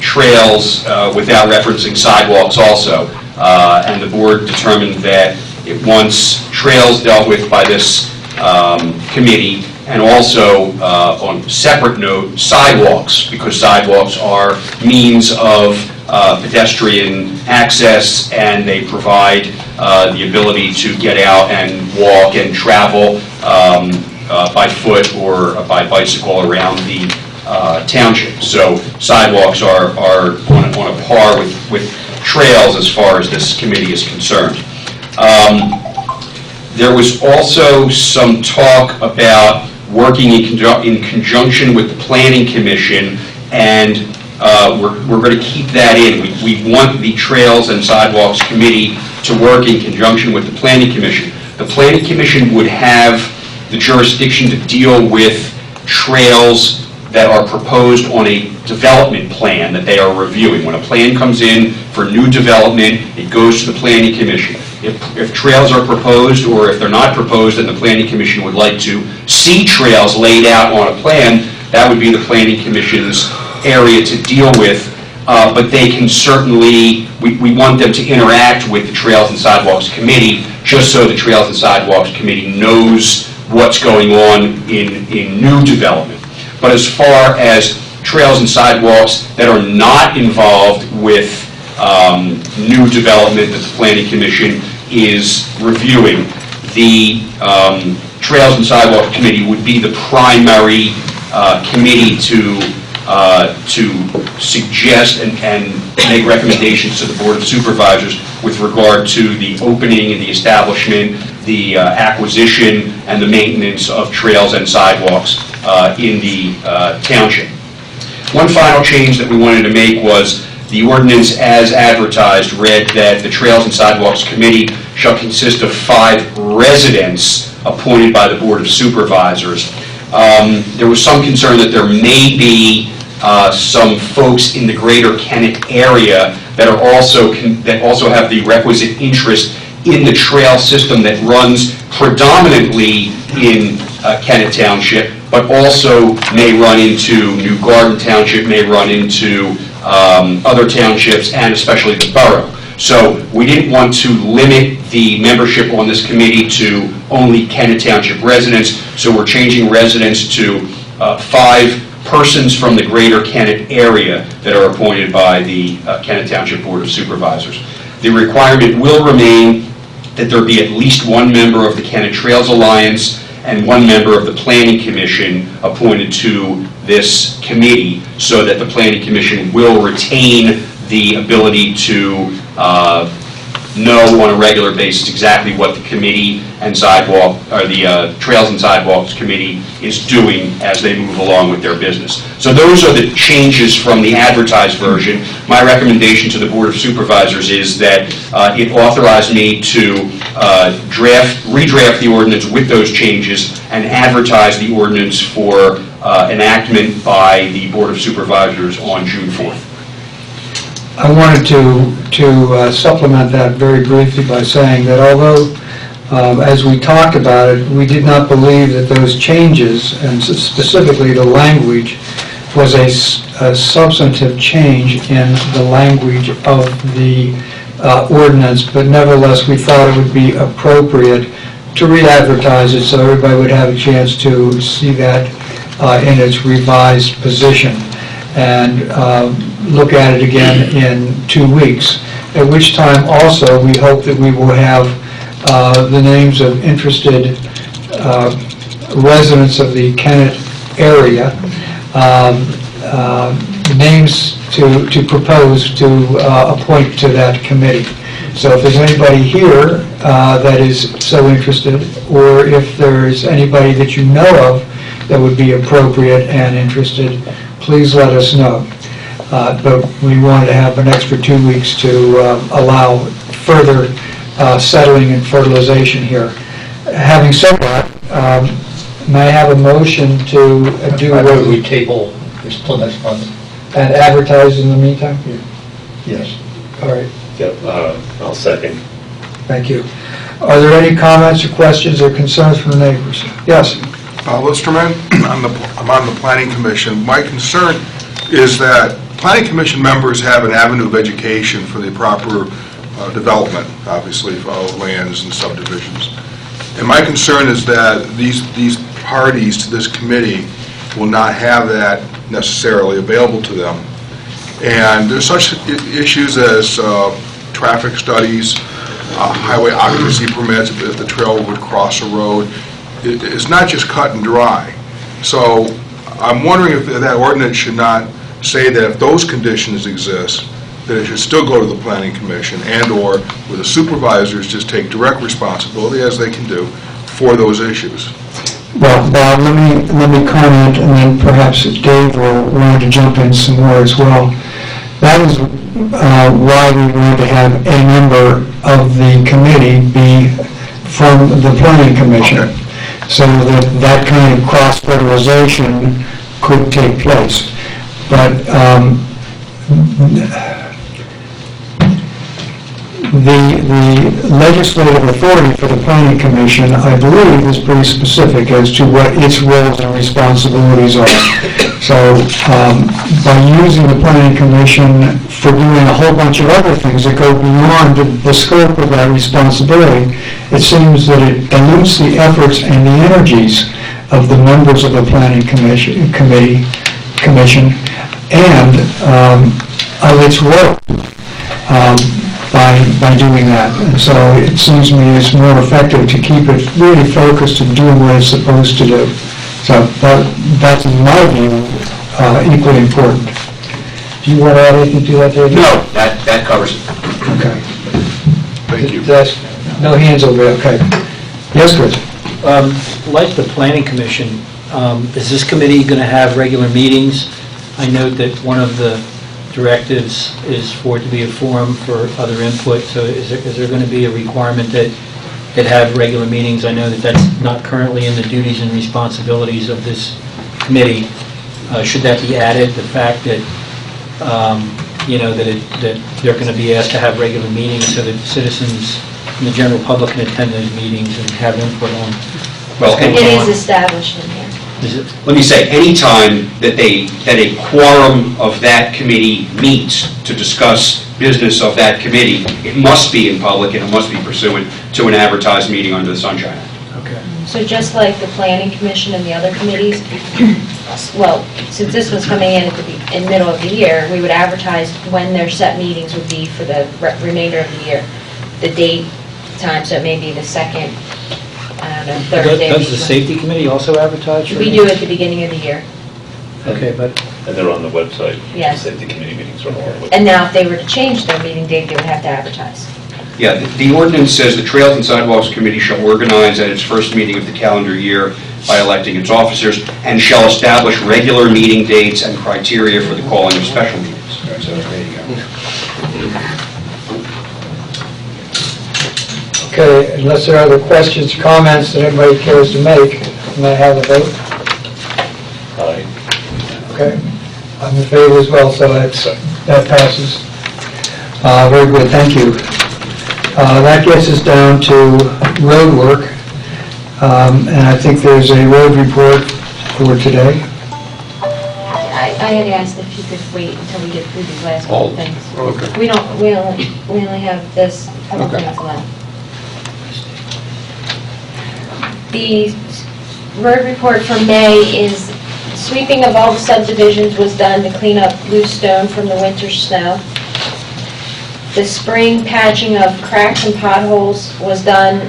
trails without referencing sidewalks also, and the board determined that it wants trails dealt with by this committee, and also, on a separate note, sidewalks, because sidewalks are means of pedestrian access, and they provide the ability to get out and walk and travel by foot or by bicycle around the township. So sidewalks are on a par with trails as far as this committee is concerned. There was also some talk about working in conjunction with the Planning Commission, and we're going to keep that in. We want the Trails and Sidewalks Committee to work in conjunction with the Planning Commission. The Planning Commission would have the jurisdiction to deal with trails that are proposed on a development plan that they are reviewing. When a plan comes in for new development, it goes to the Planning Commission. If trails are proposed, or if they're not proposed and the Planning Commission would like to see trails laid out on a plan, that would be the Planning Commission's area to deal with. But they can certainly, we want them to interact with the Trails and Sidewalks Committee, just so the Trails and Sidewalks Committee knows what's going on in new development. But as far as trails and sidewalks that are not involved with new development that the Planning Commission is reviewing, the Trails and Sidewalk Committee would be the primary committee to suggest and make recommendations to the Board of Supervisors with regard to the opening and the establishment, the acquisition and the maintenance of trails and sidewalks in the township. One final change that we wanted to make was the ordinance as advertised read that the Trails and Sidewalks Committee shall consist of 5 residents appointed by the Board of Supervisors. There was some concern that there may be some folks in the greater Kennett area that are also have the requisite interest in the trail system that runs predominantly in Kennett Township, but also may run into New Garden Township, may run into other townships, and especially the borough. So we didn't want to limit the membership on this committee to only Kennett Township residents, so we're changing residents to 5 persons from the greater Kennett area that are appointed by the Kennett Township Board of Supervisors. The requirement will remain that there be at least 1 member of the Kennett Trails Alliance and 1 member of the Planning Commission appointed to this committee, so that the Planning Commission will retain the ability to know on a regular basis exactly what the committee and sidewalk, or the Trails and Sidewalks Committee is doing as they move along with their business. So those are the changes from the advertised version. My recommendation to the Board of Supervisors is that it authorize me to redraft the ordinance with those changes and advertise the ordinance for enactment by the Board of Supervisors on June 4th. I wanted to supplement that very briefly by saying that although, as we talked about it, we did not believe that those changes, and specifically the language, was a substantive change in the language of the ordinance, but nevertheless, we thought it would be appropriate to re-advertise it so everybody would have a chance to see that in its revised position, and look at it again in 2 weeks, at which time also we hope that we will have the names of interested residents of the Kennett area, names to propose to appoint to that committee. So if there's anybody here that is so interested, or if there's anybody that you know of that would be appropriate and interested, please let us know. But we wanted to have an extra 2 weeks to allow further settling and fertilization here. Having said that, may I have a motion to do I what move we table this till next month. and advertise in the meantime? Yes. All right, Yep, I'll second. thank you. Are there any comments or questions or concerns from the neighbors? Yes? Listerman, I'm on the Planning Commission. My concern is that Planning Commission members have an avenue of education for the proper development, obviously, for all lands and subdivisions. And my concern is that these parties to this committee will not have that necessarily available to them. And there's such issues as traffic studies, highway occupancy permits, if the trail would cross a road. It's not just cut and dry. So I'm wondering if that ordinance should not say that if those conditions exist, that it should still go to the Planning Commission, and/or where the supervisors just take direct responsibility, as they can do, for those issues. Well, Bob, let me comment, and then perhaps Dave will want to jump in some more as well. That is why we want to have a member of the committee be from the Planning Commission, Okay. so that kind of cross-fertilization could take place. But the legislative authority for the Planning Commission, I believe, is pretty specific as to what its roles and responsibilities are. So by using the Planning Commission for doing a whole bunch of other things that go beyond the scope of that responsibility, it seems that it dilutes the efforts and the energies of the members of the Planning Commission, and of its work. By doing that. And so it seems to me it's more effective to keep it really focused and doing what it's supposed to do. So that's, in my view, equally important. Do you want to add anything to that, David? No, that covers it. Okay. Thank you. No hands over there, okay. Yes, Chris? Like the Planning Commission, is this committee going to have regular meetings? I note that one of the directives is for it to be a forum for other input, so is there going to be a requirement that it have regular meetings? I know that that's not currently in the duties and responsibilities of this committee. Should that be added, the fact that, that they're going to be asked to have regular meetings so that citizens and the general public can attend those meetings and have input on Well, It is established in here. Let me say, anytime that a quorum of that committee meets to discuss business of that committee, it must be in public and it must be pursuant to an advertised meeting under the Sunshine Act. Okay. So just like the Planning Commission and the other committees, well, since this one's coming in at in middle of the year, we would advertise when their set meetings would be for the remainder of the year. The date, time, so it may be the second, I don't know, third day. Does the Safety Committee also advertise? We do at the beginning of the year. Okay, but... And they're on the website. Yes. The safety committee meetings are on the website. And now if they were to change their meeting date, they would have to advertise. Yeah, the ordinance says the Trails and Sidewalks Committee shall organize at its first meeting of the calendar year by electing its officers, and shall establish regular meeting dates and criteria for the calling of special meetings. So, there you go. Okay, unless there are other questions, comments that anybody cares to make, may I have a vote? Aye. Okay, I'm in favor as well, so that passes. Very good, thank you. That gets us down to road work, and I think there's a road report for today. I had asked if you could wait until we get through these last couple things. Okay. We only have this couple Okay. things left. The road report for May is sweeping of all the subdivisions was done to clean up loose stone from the winter snow. The spring patching of cracks and potholes was done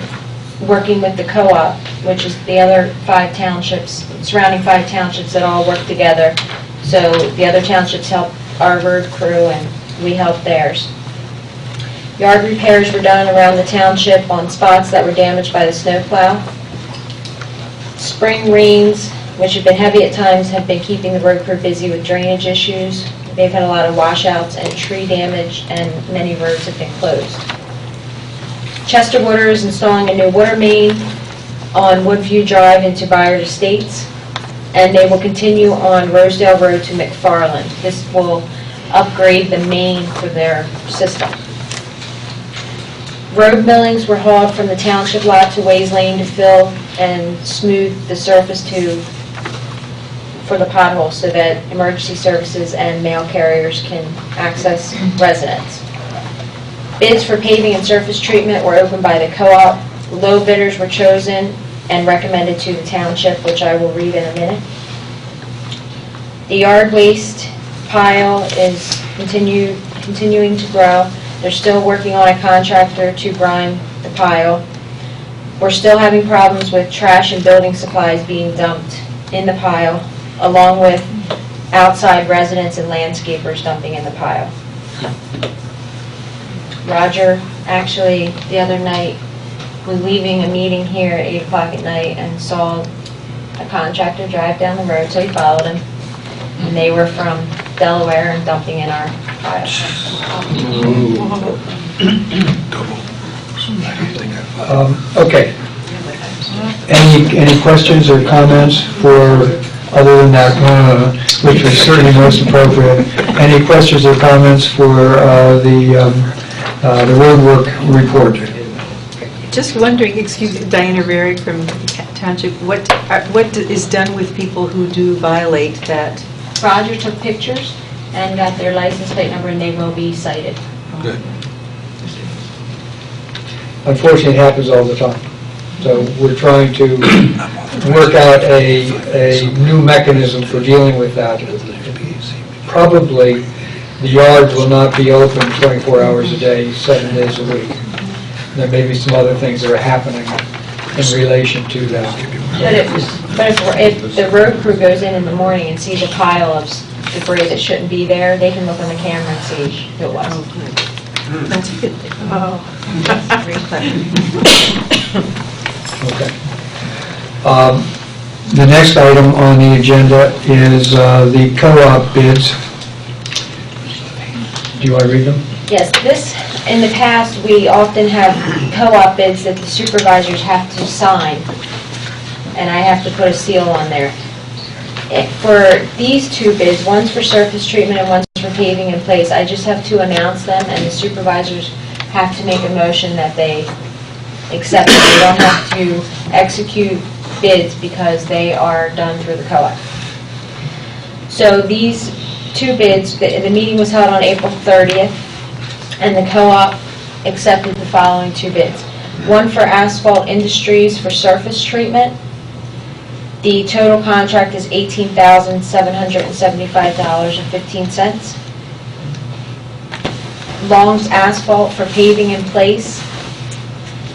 working with the co-op, which is the other 5 townships, surrounding 5 townships that all work together. So the other townships help our road crew and we help theirs. Yard repairs were done around the township on spots that were damaged by the snowplow. Spring rains, which have been heavy at times, have been keeping the road crew busy with drainage issues. They've had a lot of washouts and tree damage, and many roads have been closed. Chester Water is installing a new water main on Woodview Drive into Byard Estates, and they will continue on Rosedale Road to McFarland. This will upgrade the main for their system. Road millings were hauled from the township lot to Ways Lane to fill and smooth the surface for the potholes so that emergency services and mail carriers can access residents. Bids for paving and surface treatment were opened by the co-op. Low bidders were chosen and recommended to the township, which I will read in a minute. The yard waste pile is continuing to grow. They're still working on a contractor to grind the pile. We're still having problems with trash and building supplies being dumped in the pile, along with outside residents and landscapers dumping in the pile. Roger, actually, the other night, was leaving a meeting here at 8 o'clock at night and saw a contractor drive down the road, so he followed him. And they were from Delaware and dumping in our pile. Okay. Any questions or comments for, other than that, which was certainly most appropriate, any questions or comments for the roadwork report? Just wondering, excuse me, Diana Rarick from Township, what is done with people who do violate that? Roger took pictures and got their license plate number, and they will be cited. Good. Unfortunately, it happens all the time. So we're trying to work out a new mechanism for dealing with that. Probably, the yard will not be open 24 hours a day, 7 days a week. There may be some other things that are happening in relation to that. But if the road crew goes in the morning and sees a pile of debris that shouldn't be there, they can look on the camera and see who it was. Oh, good. That's a good thing. Oh. Okay. The next item on the agenda is the co-op bids. Do you want to read them? Yes, in the past, we often have co-op bids that the supervisors have to sign, and I have to put a seal on there. For these 2 bids, one's for surface treatment and one's for paving in place, I just have to announce them, and the supervisors have to make a motion that they accept it. They don't have to execute bids because they are done through the co-op. So these 2 bids, the meeting was held on April 30th, and the co-op accepted the following 2 bids. One for Asphalt Industries for surface treatment. The total contract is $18,775.15. Long's Asphalt for paving in place,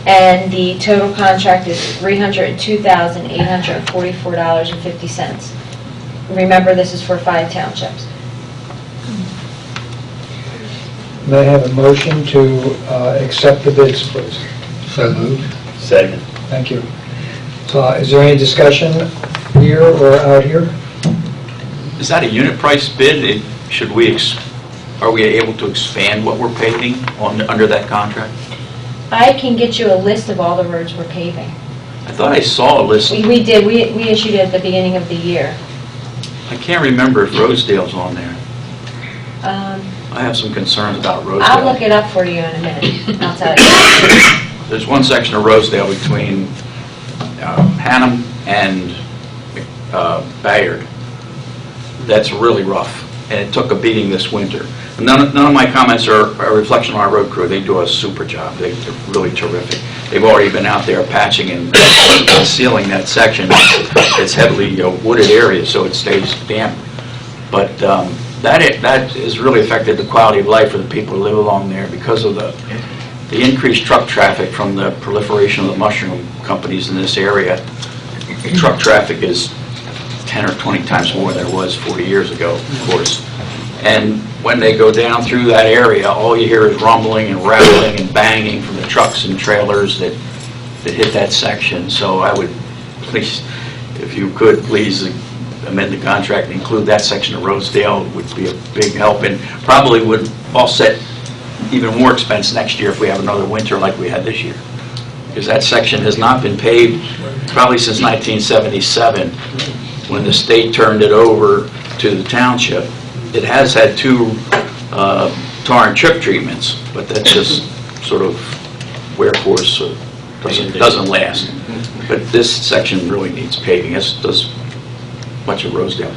and the total contract is $302,844.50. Remember, this is for 5 townships. May I have a motion to accept the bids, please? So moved. Second. Thank you. So is there any discussion here or out here? Is that a unit price bid? Are we able to expand what we're paving under that contract? I can get you a list of all the roads we're paving. I thought I saw a list. We did, we issued it at the beginning of the year. I can't remember if Rosedale's on there. Um, I have some concerns about Rosedale. I'll look it up for you in a minute. I'll tell you. There's one section of Rosedale between Hannum and Bayard that's really rough, and it took a beating this winter. None of my comments are a reflection on our road crew. They do a super job. They're really terrific. They've already been out there patching and sealing that section. It's heavily wooded area, so it stays damp. But that has really affected the quality of life for the people who live along there because of the increased truck traffic from the proliferation of the mushroom companies in this area. Truck traffic is 10 or 20 times more than it was 40 years ago, of course. And when they go down through that area, all you hear is rumbling and rattling and banging from the trucks and trailers that hit that section. So I would, please, if you could, please amend the contract and include that section of Rosedale. Would be a big help and probably would offset even more expense next year if we have another winter like we had this year. Because that section has not been paved probably since 1977 when the state turned it over to the township. It has had 2 tar and chip treatments, but that's just sort of wear course, so doesn't last. But this section really needs paving, as does much of Rosedale.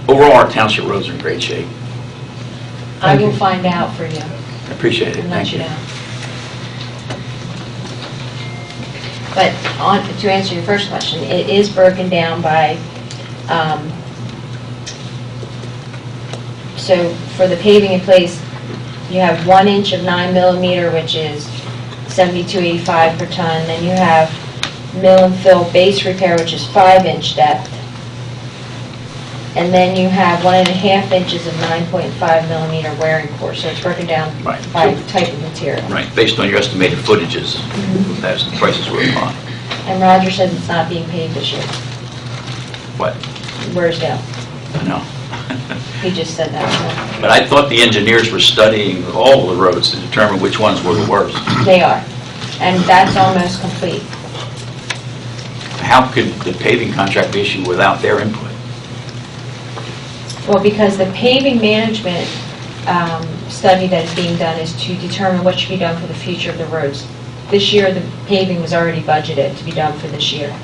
Overall, our township roads are in great shape. I will find out for you. I appreciate it, And let thank you you. know. But to answer your first question, it is broken down by, so for the paving in place, you have 1 inch of 9mm, which is $72.85 per ton. Then you have mill and fill base repair, which is 5-inch depth. And then you have 1.5 inches of 9.5mm wearing core. So it's broken down Right. by type of material. Right, based on your estimated footages, as the prices were applied. And Roger says it's not being paved this year. What? Rosedale. I know. He just said that. But I thought the engineers were studying all the roads to determine which ones were the worst. They are. And that's almost complete. How could the paving contract be issued without their input? Well, because the paving management study that is being done is to determine what should be done for the future of the roads. This year, the paving was already budgeted to be done for this year.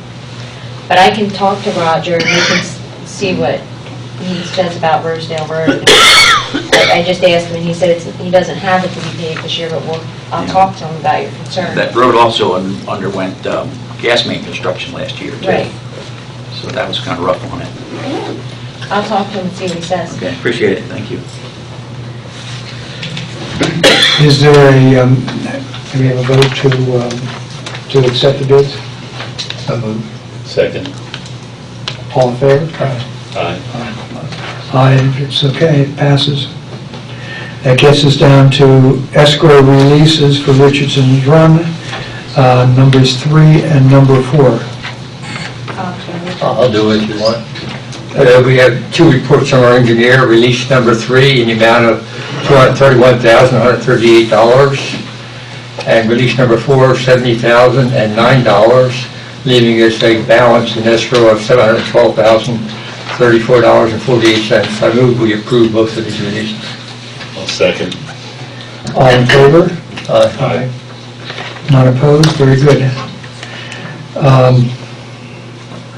But I can talk to Roger and we can see what he says about Rosedale Road. I just asked him and he said he doesn't have it to be paved this year, but I'll talk to him about your concern. That road also underwent gas main construction last year, too. Right. So that was kind of rough on it. I'll talk to him and see what he says. Okay, appreciate it, thank you. Is there do we have a vote to accept the bids? So moved. Second. All in favor? Aye. Aye, if it's okay, it passes. That gets us down to escrow releases for Richardson's Run, numbers 3 and number 4. I'll do it if you want. We have 2 reports from our engineer, release number 3 in the amount of $231,138, and release number 4, $70,009, leaving us a balance in escrow of $712,034.48. I move we approve both of these releases. I'll second. All in favor? Aye. Not opposed? Very good.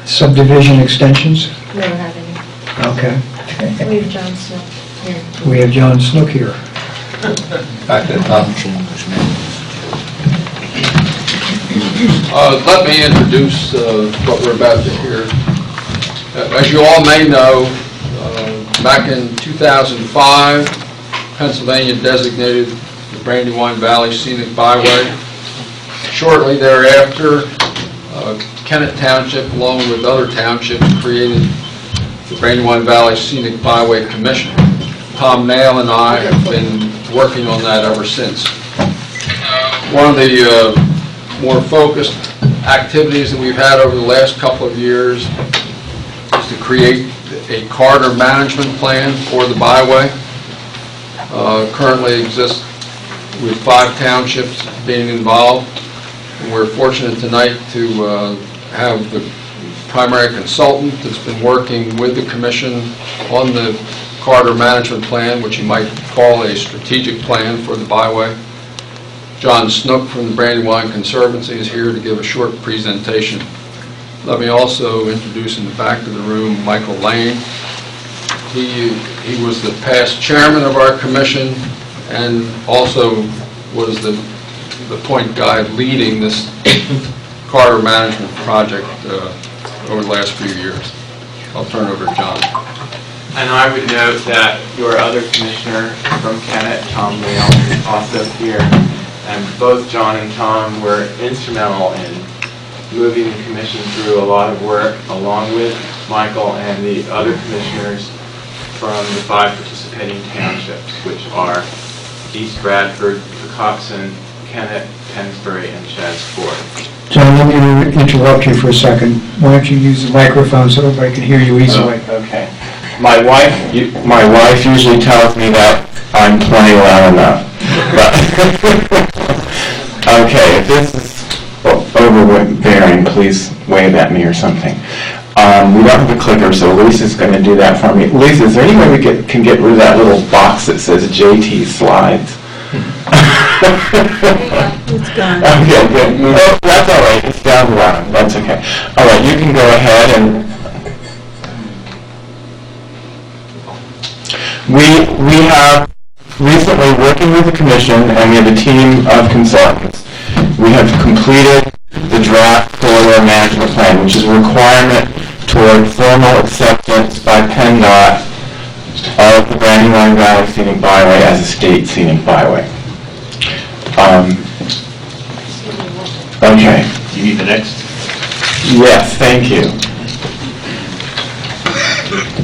Subdivision extensions? We don't have any. Okay. We have John Snook here. We have John Snook here. Back to the Let me introduce what we're about to hear. As you all may know, back in 2005, Pennsylvania designated the Brandywine Valley Scenic Byway. Shortly thereafter, Kennett Township, along with other townships, created the Brandywine Valley Scenic Byway Commission. Tom Nail and I have been working on that ever since. One of the more focused activities that we've had over the last couple of years is to create a corridor management plan for the byway. Currently exists with 5 townships being involved. And we're fortunate tonight to have the primary consultant that's been working with the commission on the corridor management plan, which you might call a strategic plan for the byway. John Snook from the Brandywine Conservancy is here to give a short presentation. Let me also introduce in the back of the room Michael Lane. He was the past chairman of our commission and also was the point guy leading this corridor management project over the last few years. I'll turn it over to John. And I would note that your other commissioner from Kennett, Tom Leon, is also here. And both John and Tom were instrumental in moving the commission through a lot of work, along with Michael and the other commissioners from the 5 participating townships, which are East Bradford, Pocopson, Kennett, Pennsbury, and Shadds Ford. John, let me interrupt you for a second. Why don't you use the microphone so everybody can hear you easily? Okay. My wife usually tells me that I'm playing loud enough. Okay, if this is overbearing, please wave at me or something. We don't have a clicker, so Lisa's going to do that for me. Lisa, is there any way we can get rid of that little box that says JT Slides? It's gone. Okay, good. Oh, that's all right. It's down the bottom. That's okay. All right, you can go ahead and... We have recently, working with the commission, and we have a team of consultants, we have completed the draft corridor management plan, which is a requirement toward formal acceptance by PennDOT of the Brandywine Valley Scenic Byway as a state scenic byway. Okay. You need the next? Yes, thank you.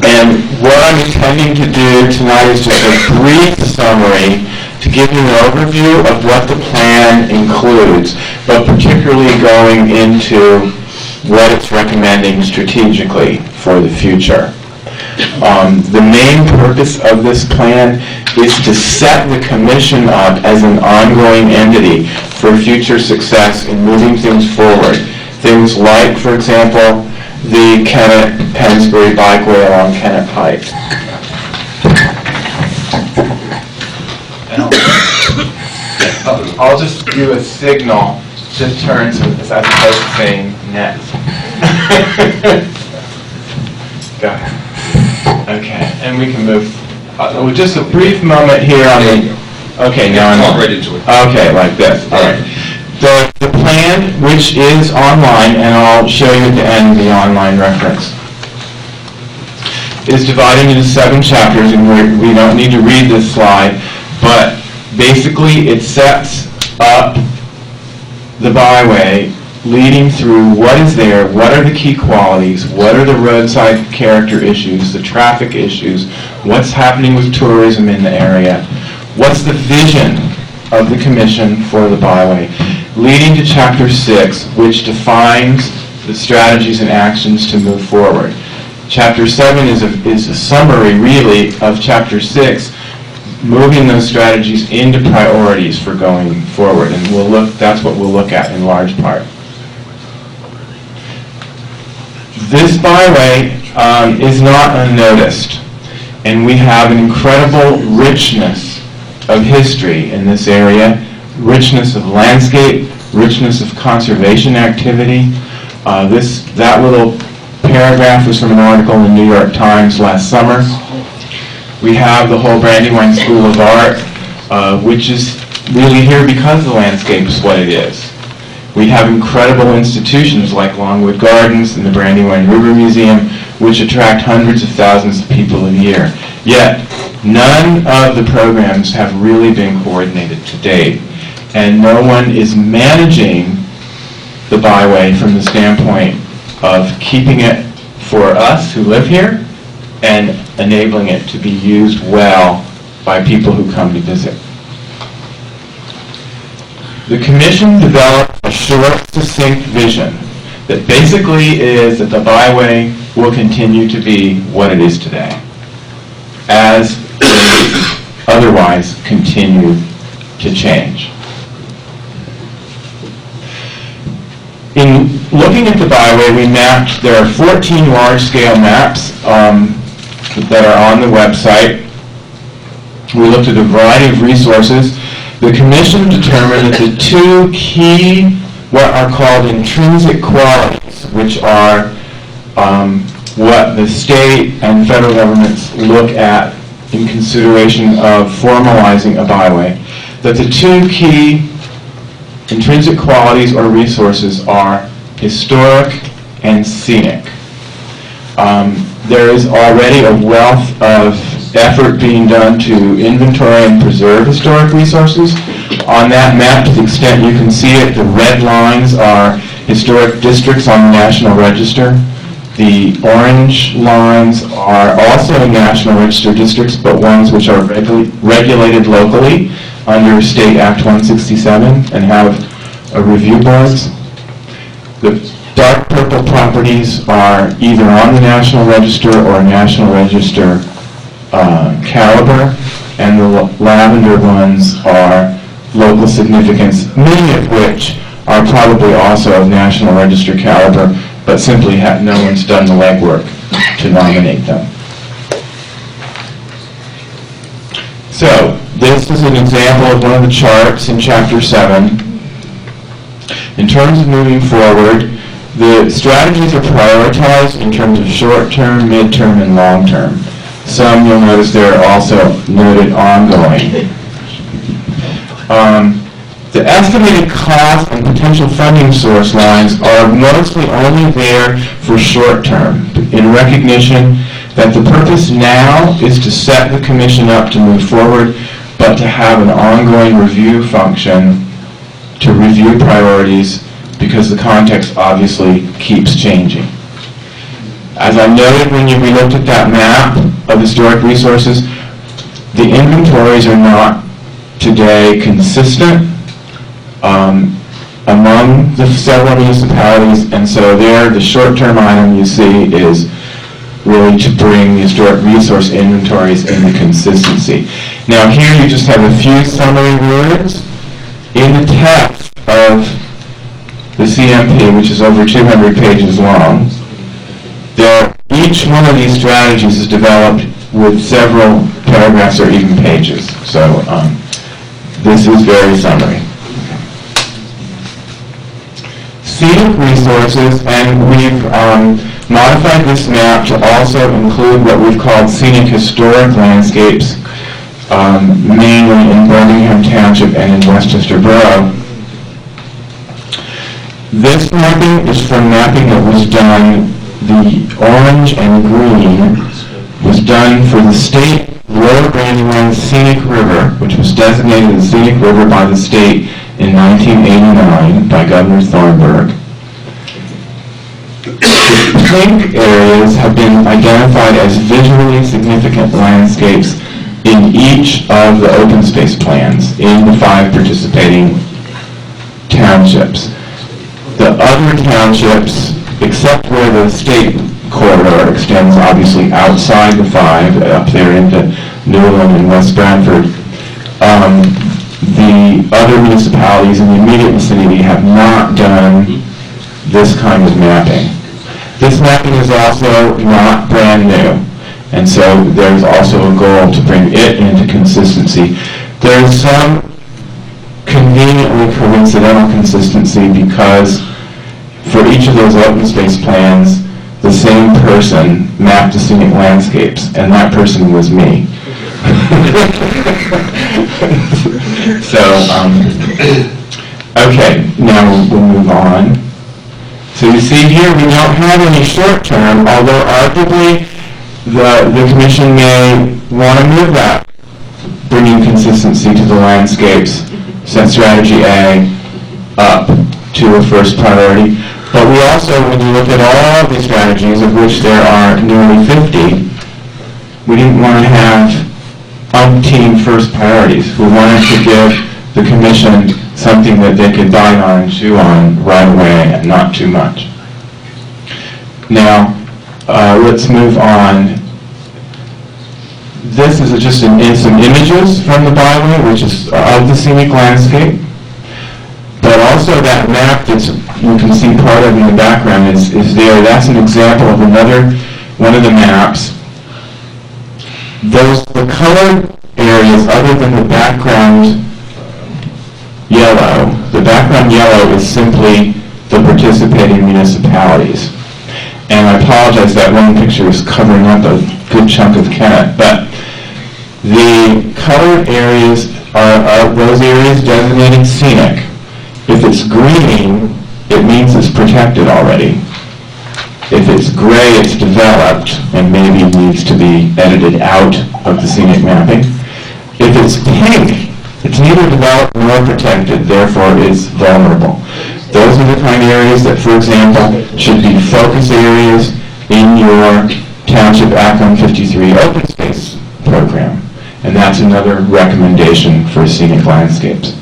And what I'm intending to do tonight is just a brief summary to give you an overview of what the plan includes, but particularly going into what it's recommending strategically for the future. The main purpose of this plan is to set the commission up as an ongoing entity for future success in moving things forward. Things like, for example, the Kennett-Pennsbury bikeway along Kennett Pike. I'll just do a signal to turn to this as opposed to saying next. Got it. Okay, and we can move. Just a brief moment here on the. Okay, now I'm right into it. Okay, like this. All right. The plan, which is online, and I'll show you at the end the online reference, is divided into 7 chapters, and we don't need to read this slide, but basically it sets up the byway leading through what is there, what are the key qualities, what are the roadside character issues, the traffic issues, what's happening with tourism in the area, what's the vision of the commission for the byway, leading to Chapter 6, which defines the strategies and actions to move forward. Chapter 7 is a summary, really, of Chapter 6, moving those strategies into priorities for going forward, and that's what we'll look at in large part. This byway is not unnoticed, and we have an incredible richness of history in this area, richness of landscape, richness of conservation activity. That little paragraph was from an article in the New York Times last summer. We have the whole Brandywine School of Art, which is really here because the landscape is what it is. We have incredible institutions like Longwood Gardens and the Brandywine River Museum, which attract hundreds of thousands of people a year. Yet, none of the programs have really been coordinated to date, and no one is managing the byway from the standpoint of keeping it for us who live here and enabling it to be used well by people who come to visit. The commission developed a short, succinct vision that basically is that the byway will continue to be what it is today, as things otherwise continue to change. In looking at the byway, we mapped, there are 14 large-scale maps that are on the website. We looked at a variety of resources. The commission determined that the two key, what are called intrinsic qualities, which are what the state and federal governments look at in consideration of formalizing a byway, that the two key intrinsic qualities or resources are historic and scenic. There is already a wealth of effort being done to inventory and preserve historic resources. On that map, to the extent you can see it, the red lines are historic districts on the National Register. The orange lines are also National Register districts, but ones which are regulated locally under State Act 167 and have a review boards. The dark purple properties are either on the National Register or National Register caliber, and the lavender ones are local significance, many of which are probably also of National Register caliber, but simply no one's done the legwork to nominate them. So, this is an example of one of the charts in Chapter 7. In terms of moving forward, the strategies are prioritized in terms of short-term, mid-term, and long-term. Some, you'll notice, they're also noted ongoing. The estimated cost and potential funding source lines are mostly only there for short-term, in recognition that the purpose now is to set the commission up to move forward, but to have an ongoing review function to review priorities, because the context obviously keeps changing. As I noted when we looked at that map of historic resources, the inventories are not today consistent among the several municipalities, and so there the short-term item you see is really to bring the historic resource inventories into consistency. Now here you just have a few summary words in the text of the CMP, which is over 200 pages long. Each one of these strategies is developed with several paragraphs or even pages. So this is very summary. Scenic resources, and we've modified this map to also include what we've called scenic historic landscapes, mainly in Birmingham Township and in Westchester Borough. This mapping is from mapping that was done, the orange and green was done for the state Lower Brandywine Scenic River, which was designated a scenic river by the state in 1989 by Governor Thornburg. The pink areas have been identified as visually significant landscapes in each of the open space plans in the 5 participating townships. The other townships, except where the state corridor extends obviously outside the 5, up there into Newland and West Branford, the other municipalities in the immediate vicinity have not done this kind of mapping. This mapping is also not brand new, and so there's also a goal to bring it into consistency. There's some conveniently coincidental consistency because for each of those open space plans, the same person mapped the scenic landscapes, and that person was me. So, okay, now we'll move on. So you see here we don't have any short-term, although arguably the commission may want to move that, bringing consistency to the landscapes, set strategy A up to a first priority. But we also, when you look at all of these strategies, of which there are nearly 50, we didn't want to have umpteen first priorities. We wanted to give the commission something that they could bite on and chew on right away and not too much. Now, let's move on. This is just some images from the byway, which is of the scenic landscape. But also that map that you can see part of in the background is there. That's an example of another one of the maps. The colored areas, other than the background yellow, the background yellow is simply the participating municipalities. And I apologize, that one picture is covering up a good chunk of Kennett, but the colored areas are those areas designated scenic. If it's green, it means it's protected already. If it's gray, it's developed and maybe needs to be edited out of the scenic mapping. If it's pink, it's neither developed nor protected, therefore is vulnerable. Those are the kind of areas that, for example, should be focus areas in your Township Act 53 open space program. And that's another recommendation for scenic landscapes.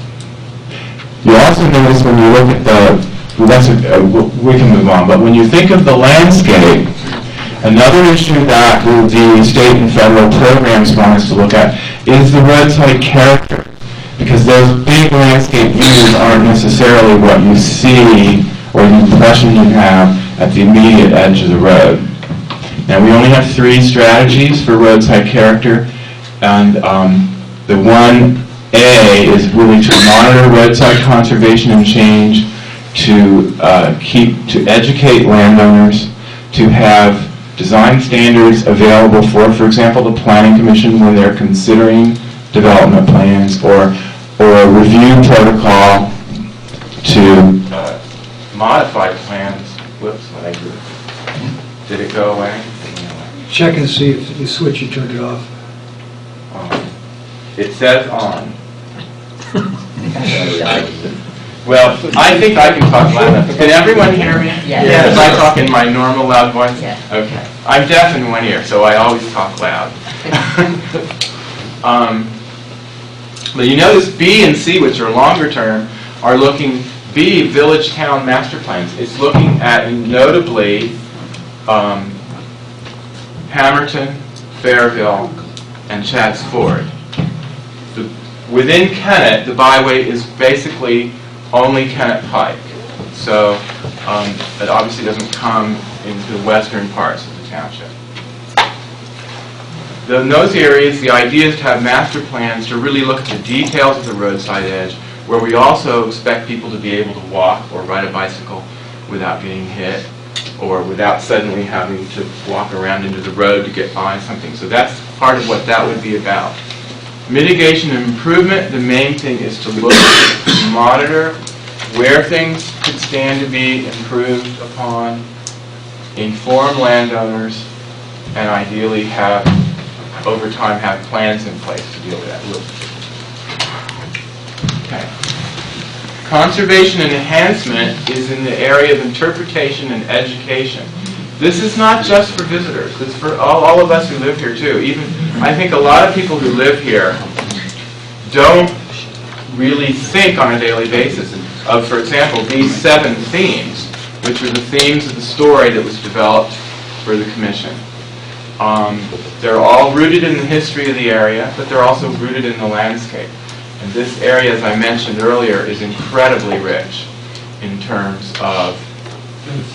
You also notice when you look at we can move on, but when you think of the landscape, another issue that the state and federal programs want us to look at is the roadside character. Because those big landscape views aren't necessarily what you see or the impression you have at the immediate edge of the road. Now, we only have 3 strategies for roadside character, and the 1A is really to monitor roadside conservation and change, to educate landowners, to have design standards available for example, the Planning Commission when they're considering development plans, or a review protocol to modify plans. Whoops, did it go away? Check and see if the switch you turned it off. It says on. Well, I think I can talk loud enough. Can everyone hear me? Yes. If I talk in my normal loud voice? Yes. Okay. I'm deaf in one ear, so I always talk loud. But you notice B and C, which are longer term, are looking, B, village town master plans. It's looking at, notably, Hamilton, Fairville, and Chadds Ford. Within Kennett, the byway is basically only Kennett Pike. So it obviously doesn't come into the western parts of the township. In those areas, the idea is to have master plans to really look at the details of the roadside edge, where we also expect people to be able to walk or ride a bicycle without getting hit, or without suddenly having to walk around into the road to get by something. So that's part of what that would be about. Mitigation and improvement, the main thing is to look, monitor where things could stand to be improved upon, inform landowners, and ideally have, over time, have plans in place to deal with that. Okay. Conservation and enhancement is in the area of interpretation and education. This is not just for visitors. It's for all of us who live here, too. Even, I think a lot of people who live here don't really think on a daily basis of, for example, these 7 themes, which are the themes of the story that was developed for the commission. They're all rooted in the history of the area, but they're also rooted in the landscape. And this area, as I mentioned earlier, is incredibly rich in terms of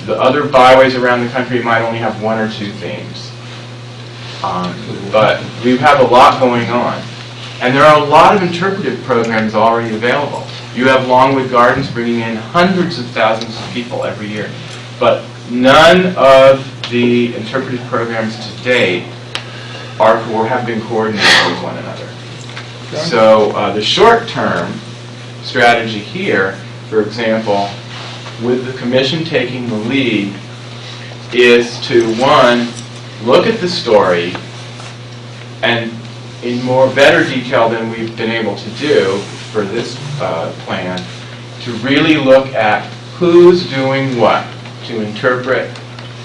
the other byways around the country might only have 1 or 2 themes. But we have a lot going on. And there are a lot of interpretive programs already available. You have Longwood Gardens bringing in hundreds of thousands of people every year. But none of the interpretive programs to date are or have been coordinated with one another. So the short-term strategy here, for example, with the commission taking the lead, is to, 1, look at the story and in better detail than we've been able to do for this plan, to really look at who's doing what to interpret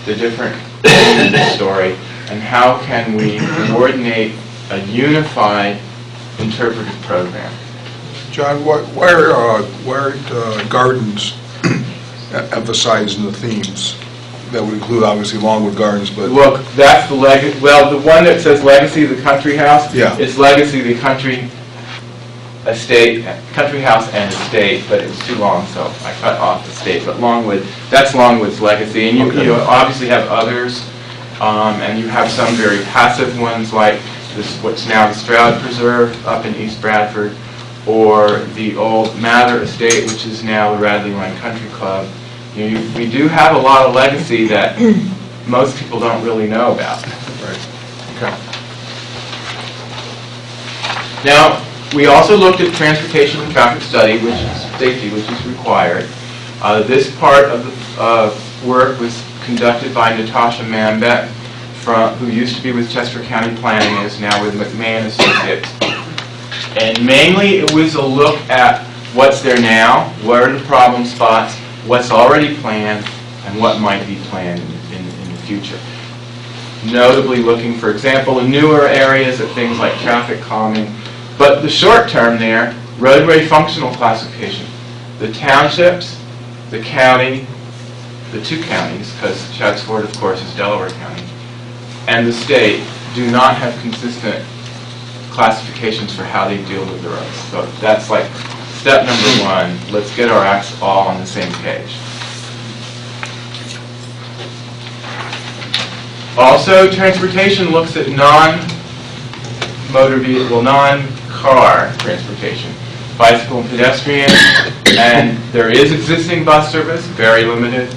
the different parts of the story, and how can we coordinate a unified interpretive program. John, why are gardens emphasized in the themes? That would include, obviously, Longwood Gardens, but... Look, that's the the one that says Legacy of the Country House, Yeah. it's Legacy of the Country Estate, Country House and Estate, but it was too long, so I cut off Estate. But Longwood, that's Longwood's legacy, and you obviously have others, and you have some very passive ones, like this, what's now the Stroud Preserve up in East Bradford, or the old Mather Estate, which is now the Radley Run Country Club. We do have a lot of legacy that most people don't really know about. Right. Okay. Now, we also looked at transportation and traffic study, which is safety, which is required. This part of the work was conducted by Natasha Mambet, who used to be with Chester County Planning and is now with McMahon Associates. And mainly it was a look at what's there now, what are the problem spots, what's already planned, and what might be planned in the future. Notably looking, for example, in newer areas at things like traffic calming. But the short term there, roadway functional classification. The townships, the county, the two counties, because Chatsford, of course, is Delaware County, and the state do not have consistent classifications for how they deal with the roads. So that's like step number one. Let's get our acts all on the same page. Also, transportation looks at non-motor vehicle, non-car transportation, bicycle and pedestrian, and there is existing bus service, very limited.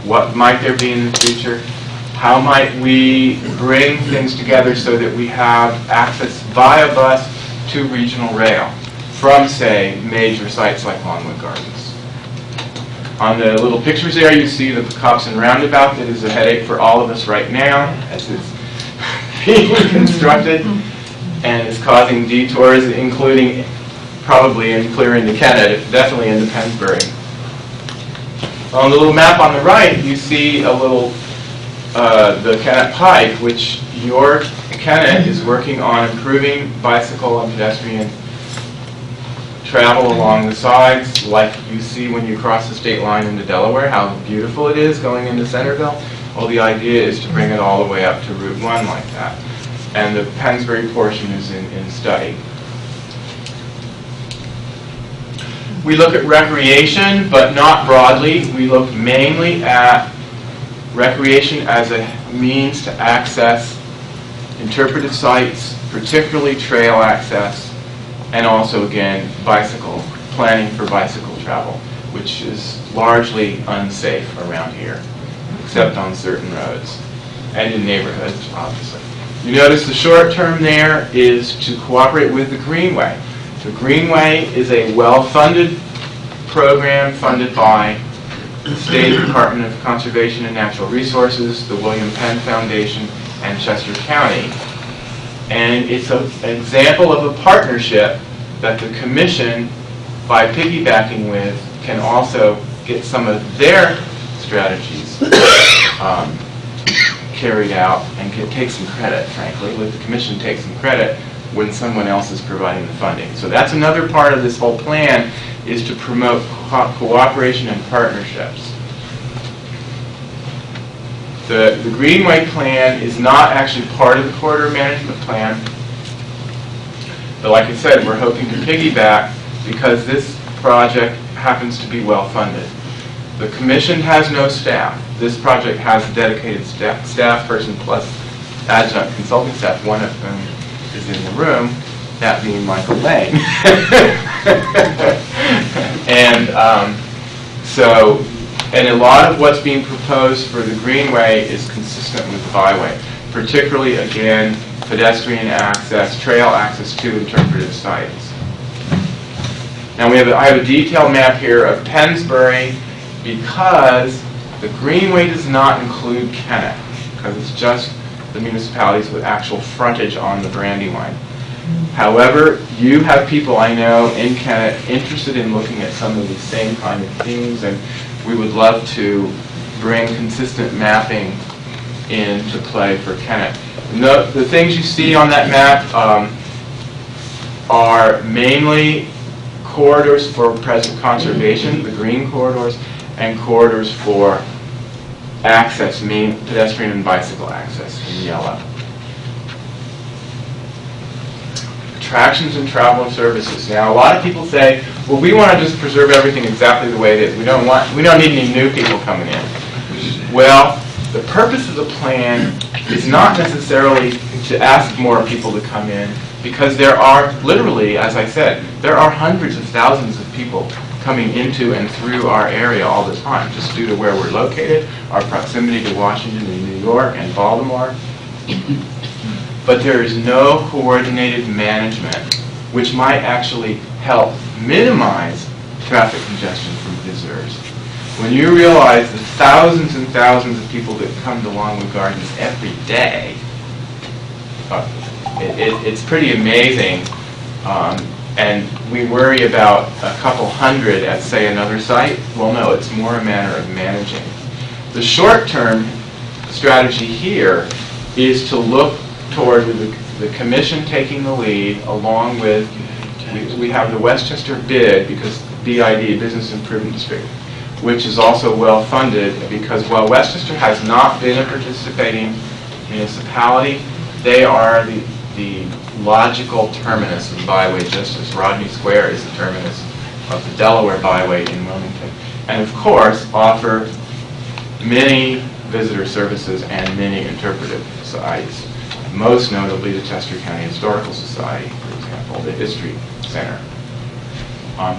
What might there be in the future? How might we bring things together so that we have access via bus to regional rail from, say, major sites like Longwood Gardens? On the little pictures there, you see the Pecopson Roundabout that is a headache for all of us right now as it's being constructed and is causing detours, including probably in clear into Kennett, definitely into Pennsbury. On the little map on the right, you see a little the Kennett Pike, which your Kennett is working on improving bicycle and pedestrian travel along the sides, like you see when you cross the state line into Delaware, how beautiful it is going into Centerville. Well, the idea is to bring it all the way up to Route 1 like that. And the Pennsbury portion is in study. We look at recreation, but not broadly. We look mainly at recreation as a means to access interpretive sites, particularly trail access, and also, again, bicycle, planning for bicycle travel, which is largely unsafe around here, except on certain roads, and in neighborhoods, obviously. You notice the short term there is to cooperate with the Greenway. The Greenway is a well-funded program funded by the State Department of Conservation and Natural Resources, the William Penn Foundation, and Chester County. And it's an example of a partnership that the Commission, by piggybacking with, can also get some of their strategies carried out and can take some credit, frankly. Let the Commission take some credit when someone else is providing the funding. So that's another part of this whole plan, is to promote cooperation and partnerships. The Greenway plan is not actually part of the corridor management plan, but like I said, we're hoping to piggyback because this project happens to be well funded. The Commission has no staff. This project has a dedicated staff person plus adjunct consulting staff. One of them is in the room, that being Michael Lane. And a lot of what's being proposed for the Greenway is consistent with the byway, particularly, again, pedestrian access, trail access to interpretive sites. Now I have a detailed map here of Pennsbury because the Greenway does not include Kennett, because it's just the municipalities with actual frontage on the Brandywine. However, you have people I know in Kennett interested in looking at some of these same kind of themes, and we would love to bring consistent mapping into play for Kennett. The things you see on that map are mainly corridors for present conservation, the green corridors, and corridors for access, main pedestrian and bicycle access in yellow. Attractions and travel and services. Now, a lot of people say, well, we want to just preserve everything exactly the way it is. We don't need any new people coming in. Well, the purpose of the plan is not necessarily to ask more people to come in, because there are literally, as I said, there are hundreds of thousands of people coming into and through our area all the time, just due to where we're located, our proximity to Washington and New York and Baltimore. But there is no coordinated management, which might actually help minimize traffic congestion from visitors. When you realize the thousands and thousands of people that come to Longwood Gardens every day, it's pretty amazing. And we worry about a couple hundred at, say, another site. Well, no, it's more a matter of managing. The short-term strategy here is to look toward the commission taking the lead, along with, we have the Westchester bid, because BID, Business Improvement District, which is also well-funded, because while Westchester has not been a participating municipality, they are the logical terminus of the byway, just as Rodney Square is the terminus of the Delaware byway in Wilmington. And of course, offer many visitor services and many interpretive sites, most notably the Chester County Historical Society, for example, the History Center.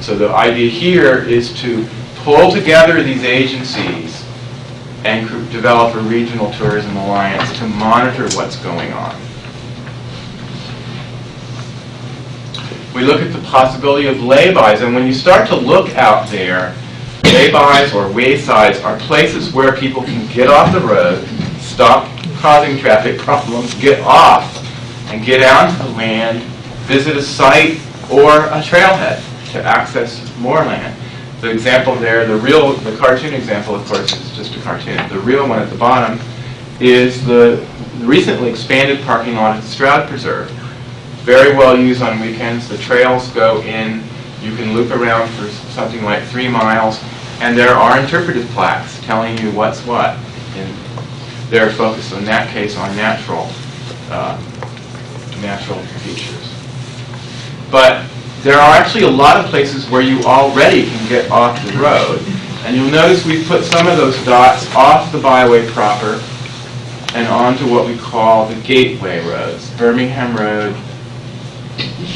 So the idea here is to pull together these agencies and develop a regional tourism alliance to monitor what's going on. We look at the possibility of laybys, and when you start to look out there, laybys or waysides are places where people can get off the road, stop causing traffic problems, get off, and get out to the land, visit a site or a trailhead to access more land. The example there, the cartoon example, of course, is just a cartoon. The real one at the bottom is the recently expanded parking lot at the Stroud Preserve. Very well used on weekends. The trails go in. You can loop around for something like 3 miles, and there are interpretive plaques telling you what's what. And they're focused in that case on natural features. But there are actually a lot of places where you already can get off the road, and you'll notice we've put some of those dots off the byway proper and onto what we call the gateway roads: Birmingham Road,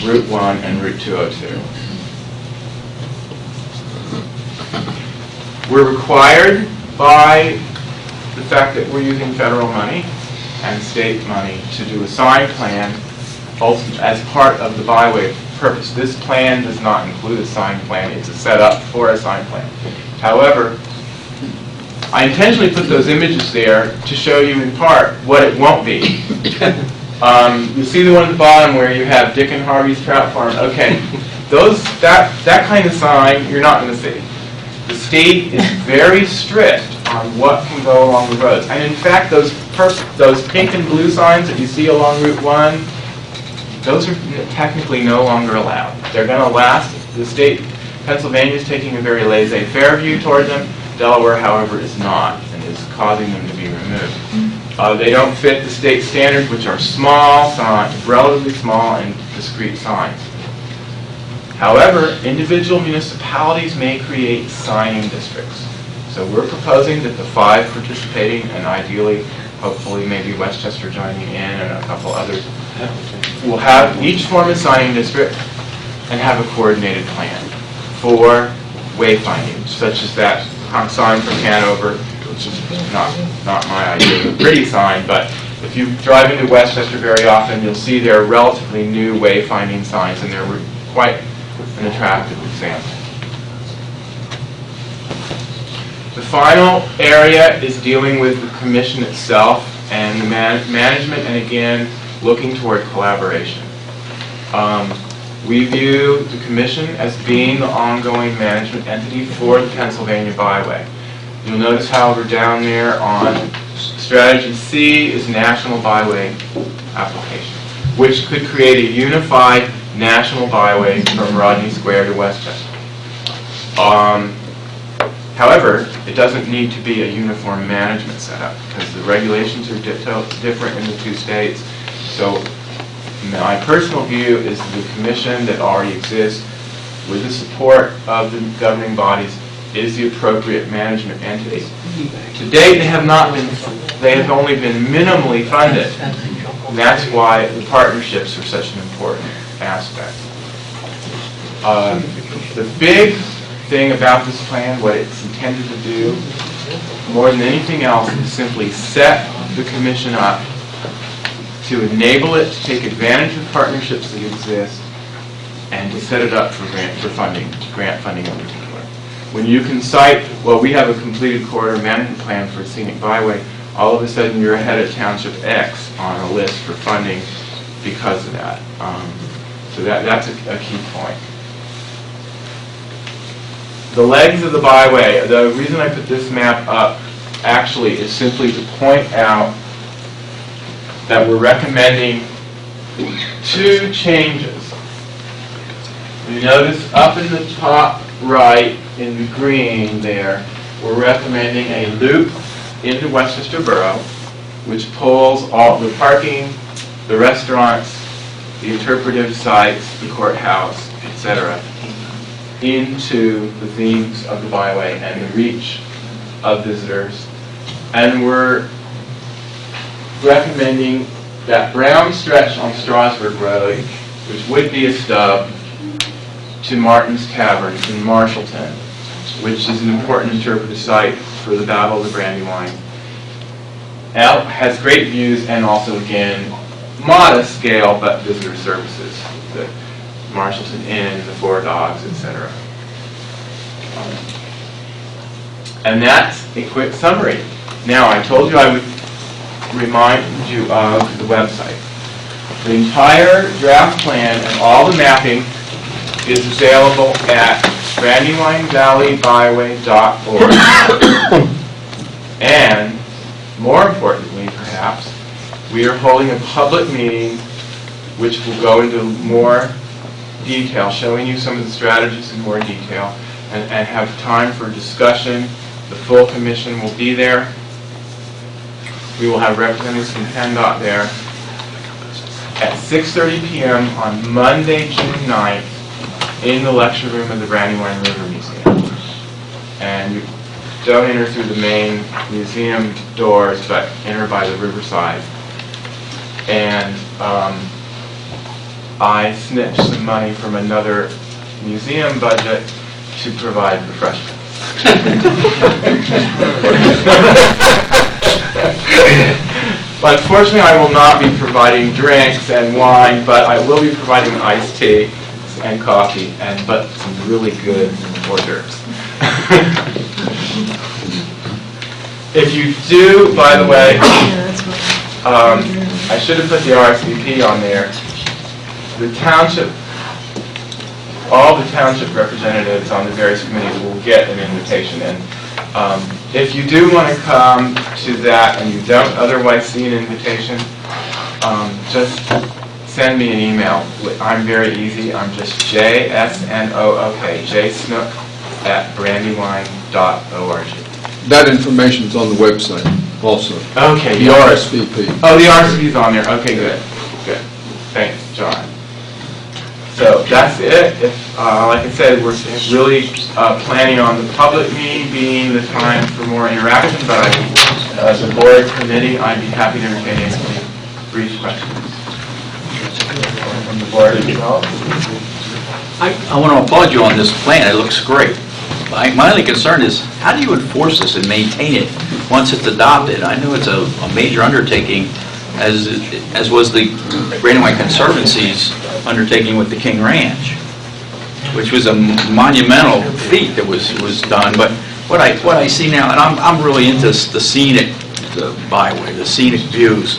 Route 1, and Route 202. We're required by the fact that we're using federal money and state money to do a sign plan as part of the byway purpose. This plan does not include a sign plan. It's a setup for a sign plan. However, I intentionally put those images there to show you in part what it won't be. You see the one at the bottom where you have Dick and Harvey's Trout Farm. Okay, that kind of sign you're not going to see. The state is very strict on what can go along the roads. And in fact, those pink and blue signs that you see along Route 1, those are technically no longer allowed. They're going to last. The state, Pennsylvania, is taking a very laissez-faire view toward them. Delaware, however, is not, and is causing them to be removed. They don't fit the state standards, which are small signs, relatively small and discrete signs. However, individual municipalities may create signing districts. So we're proposing that the 5 participating, and ideally, hopefully, maybe Westchester joining in and a couple others, will have each form a signing district and have a coordinated plan for wayfinding, such as that sign from Hanover, which is not my idea of a pretty sign, but if you drive into Westchester very often, you'll see there are relatively new wayfinding signs, and they're quite an attractive example. The final area is dealing with the commission itself and the management, and again, looking toward collaboration. We view the commission as being the ongoing management entity for the Pennsylvania Byway. You'll notice, however, down there on Strategy C is National Byway Application, which could create a unified national byway from Rodney Square to Westchester. However, it doesn't need to be a uniform management setup because the regulations are different in the two states. So my personal view is the commission that already exists with the support of the governing bodies is the appropriate management entity. To date, they have only been minimally funded. And that's why the partnerships are such an important aspect. The big thing about this plan, what it's intended to do, more than anything else, is simply set the commission up to enable it to take advantage of partnerships that exist and to set it up for grant funding in particular. When you can cite, well, we have a completed corridor management plan for a scenic byway, all of a sudden you're ahead of Township X on a list for funding because of that. So that's a key point. The legs of the byway, the reason I put this map up actually is simply to point out that we're recommending two changes. You notice up in the top right in the green there, we're recommending a loop into Westchester Borough, which pulls all the parking, the restaurants, the interpretive sites, the courthouse, etc., into the themes of the byway and the reach of visitors. And we're recommending that brown stretch on Strasburg Road, which would be a stub, to Martin's Tavern in Marshallton, which is an important interpretive site for the Battle of the Brandywine. It has great views and also, again, modest scale, but visitor services. The Marshallton Inn, the Four Dogs, etc. And that's a quick summary. Now, I told you I would remind you of the website. The entire draft plan and all the mapping is available at BrandywineValleyByway.org. And, more importantly, perhaps, we are holding a public meeting which will go into more detail, showing you some of the strategies in more detail, and have time for discussion. The full commission will be there. We will have representatives from PennDOT there at 6:30 p.m. on Monday, June 9th, in the lecture room of the Brandywine River Museum. And you don't enter through the main museum doors, but enter by the riverside. And I snitched some money from another museum budget to provide refreshments. Unfortunately, I will not be providing drinks and wine, but I will be providing iced tea and coffee, but some really good hors d'oeuvres. If you do, by the way, I should have put the RSVP on there. The township, all the township representatives on the various committees will get an invitation. And if you do want to come to that and you don't otherwise see an invitation, just send me an email. I'm very easy. I'm just JSNOOK, jsnook@brandywine.org. That information is on the website also. Okay. The RSVP. Oh, the RSVP is on there. Okay, good. Good. Thanks, John. So that's it. Like I said, we're really planning on the public meeting being the time for more interaction, but as a board committee, I'd be happy to entertain any brief questions. From the board itself. I want to applaud you on this plan. It looks great. My only concern is, how do you enforce this and maintain it once it's adopted? I know it's a major undertaking, as was the Brandywine Conservancy's undertaking with the King Ranch, which was a monumental feat that was done. But what I see now, and I'm really into the scenic byway, the scenic views,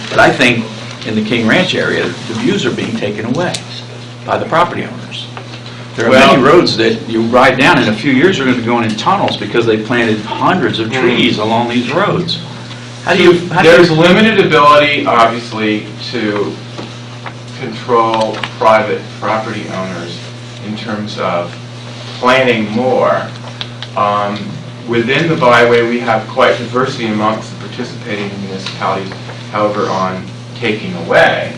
but I think in the King Ranch area, the views are being taken away by the property owners. There are many roads that you ride down, in a few years are going to be going in tunnels because they planted hundreds of trees along these roads. There's limited ability, obviously, to control private property owners in terms of planning more. Within the byway, we have quite diversity amongst the participating municipalities. However, on taking away,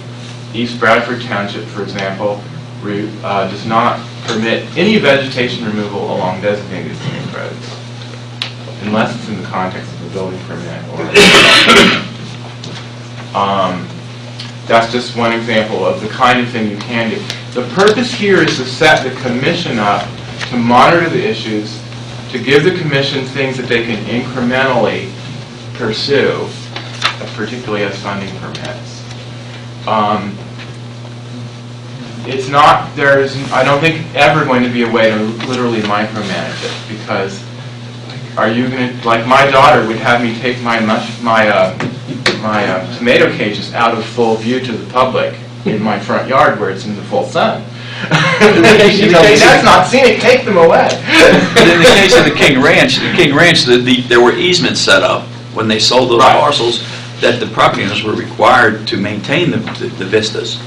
East Bradford Township, for example, does not permit any vegetation removal along designated scenic roads, unless it's in the context of a building permit or that's just one example of the kind of thing you can do. The purpose here is to set the commission up to monitor the issues, to give the commission things that they can incrementally pursue, particularly as funding permits. It's not, there's, I don't think, ever going to be a way to literally micromanage it, because are you going to, like my daughter would have me take my tomato cages out of full view to the public in my front yard where it's in the full sun. She'd say, that's not scenic, take them away. But in the case of the King Ranch, there were easements set up when they sold those parcels that the property owners were required to maintain the vistas.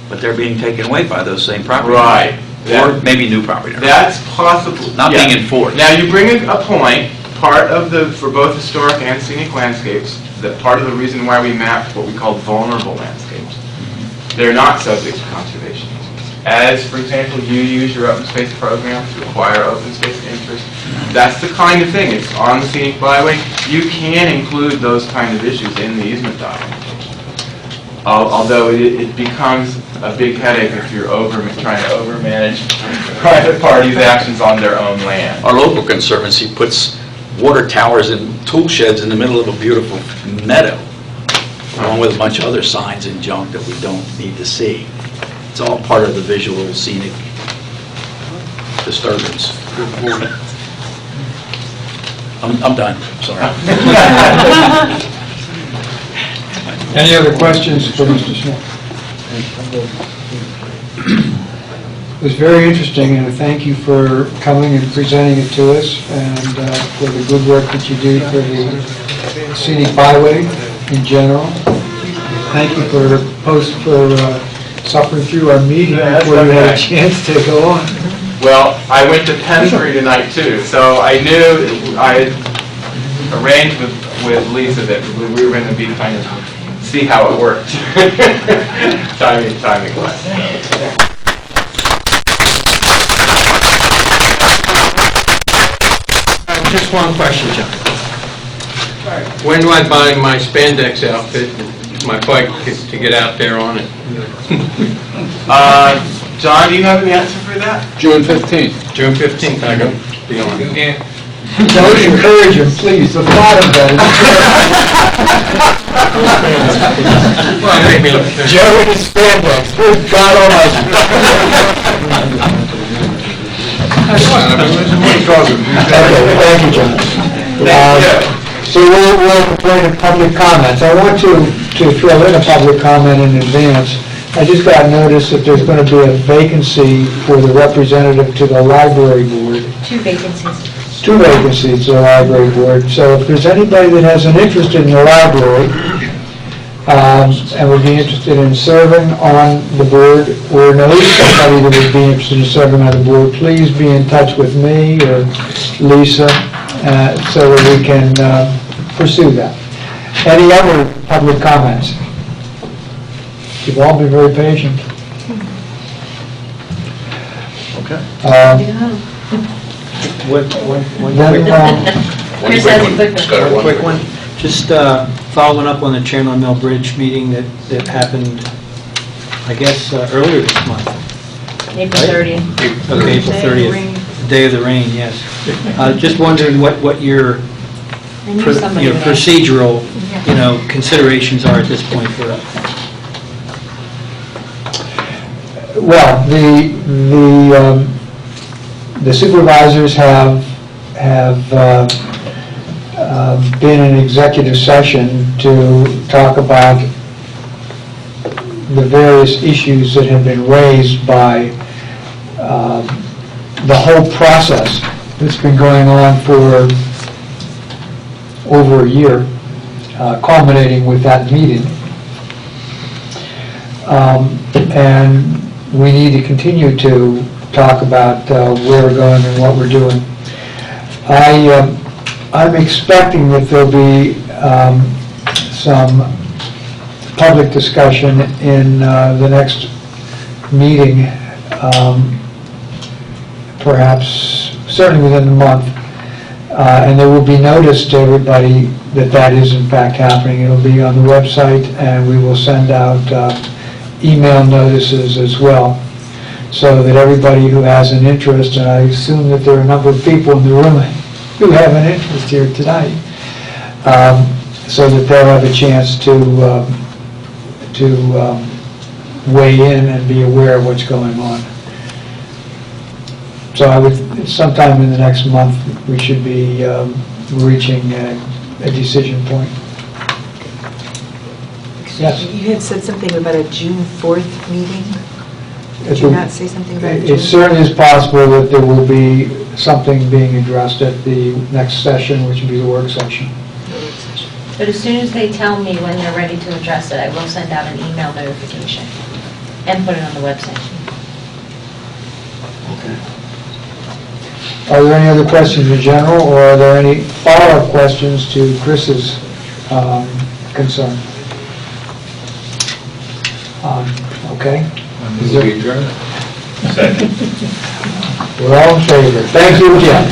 But they're being taken away by those same property owners. Right. Or maybe new property owners. That's possible. Not being enforced. Now, you bring a point, part of for both historic and scenic landscapes, that part of the reason why we mapped what we call vulnerable landscapes. They're not subject to conservation easements. As, for example, you use your open space program to acquire open space interest. That's the kind of thing. It's on the scenic byway. You can include those kind of issues in the easement documentation. Although it becomes a big headache if you're trying to overmanage private parties' actions on their own land. Our local conservancy puts water towers and tool sheds in the middle of a beautiful meadow, along with a bunch of other signs and junk that we don't need to see. It's all part of the visual scenic disturbance. I'm done, sorry. Any other questions for Mr. Snook? It was very interesting, and thank you for coming and presenting it to us, and for the good work that you do for the scenic byway in general. Thank you for suffering through our meeting before you had a chance to go on. Well, I went to Penbury tonight too, so I knew I had arranged with Lisa that we were going to be trying to see how it worked. Timing wise. Just one question, John. When do I buy my spandex outfit, my bike, to get out there on it? John, do you have an answer for that? June 15th. June 15th, I go be on. Yeah. Don't encourage him, please, the thought of that is... Joe and his spandex, good God almighty. Okay, thank you, John. So we'll play the public comments. I want to throw in a public comment in advance. I just got notice that there's going to be a vacancy for the representative to the library board. 2 vacancies. 2 vacancies to the library board. So if there's anybody that has an interest in the library and would be interested in serving on the board, or knows somebody that would be interested in serving on the board, please be in touch with me or Lisa so that we can pursue that. Any other public comments? You've all been very patient. Okay. One quick one. Just following up on the Chandler Mill Bridge meeting that happened, I guess, earlier this month. April 30th. Okay, April 30th. Day of the rain, yes. Just wondering what your procedural, considerations are at this point for that. Well, the supervisors have been in executive session to talk about the various issues that have been raised by the whole process that's been going on for over a year, culminating with that meeting. And we need to continue to talk about where we're going and what we're doing. I'm expecting that there'll be some public discussion in the next meeting, perhaps, certainly within the month. And there will be notice to everybody that that is in fact happening. It'll be on the website, and we will send out email notices as well, so that everybody who has an interest, and I assume that there are a number of people in the room who have an interest here tonight, so that they'll have a chance to weigh in and be aware of what's going on. So I would, sometime in the next month, we should be reaching a decision point. Yes? You had said something about a June 4th meeting? Did If you we- not say something about June? It certainly is possible that there will be something being addressed at the next session, which will be the work session. But as soon as they tell me when they're ready to address it, I will send out an email notification and put it on the website. Are there any other questions in general, or are there any follow-up questions to Chris's concern? Okay. Is there- Second. We're all in favor. Thank you, Jim.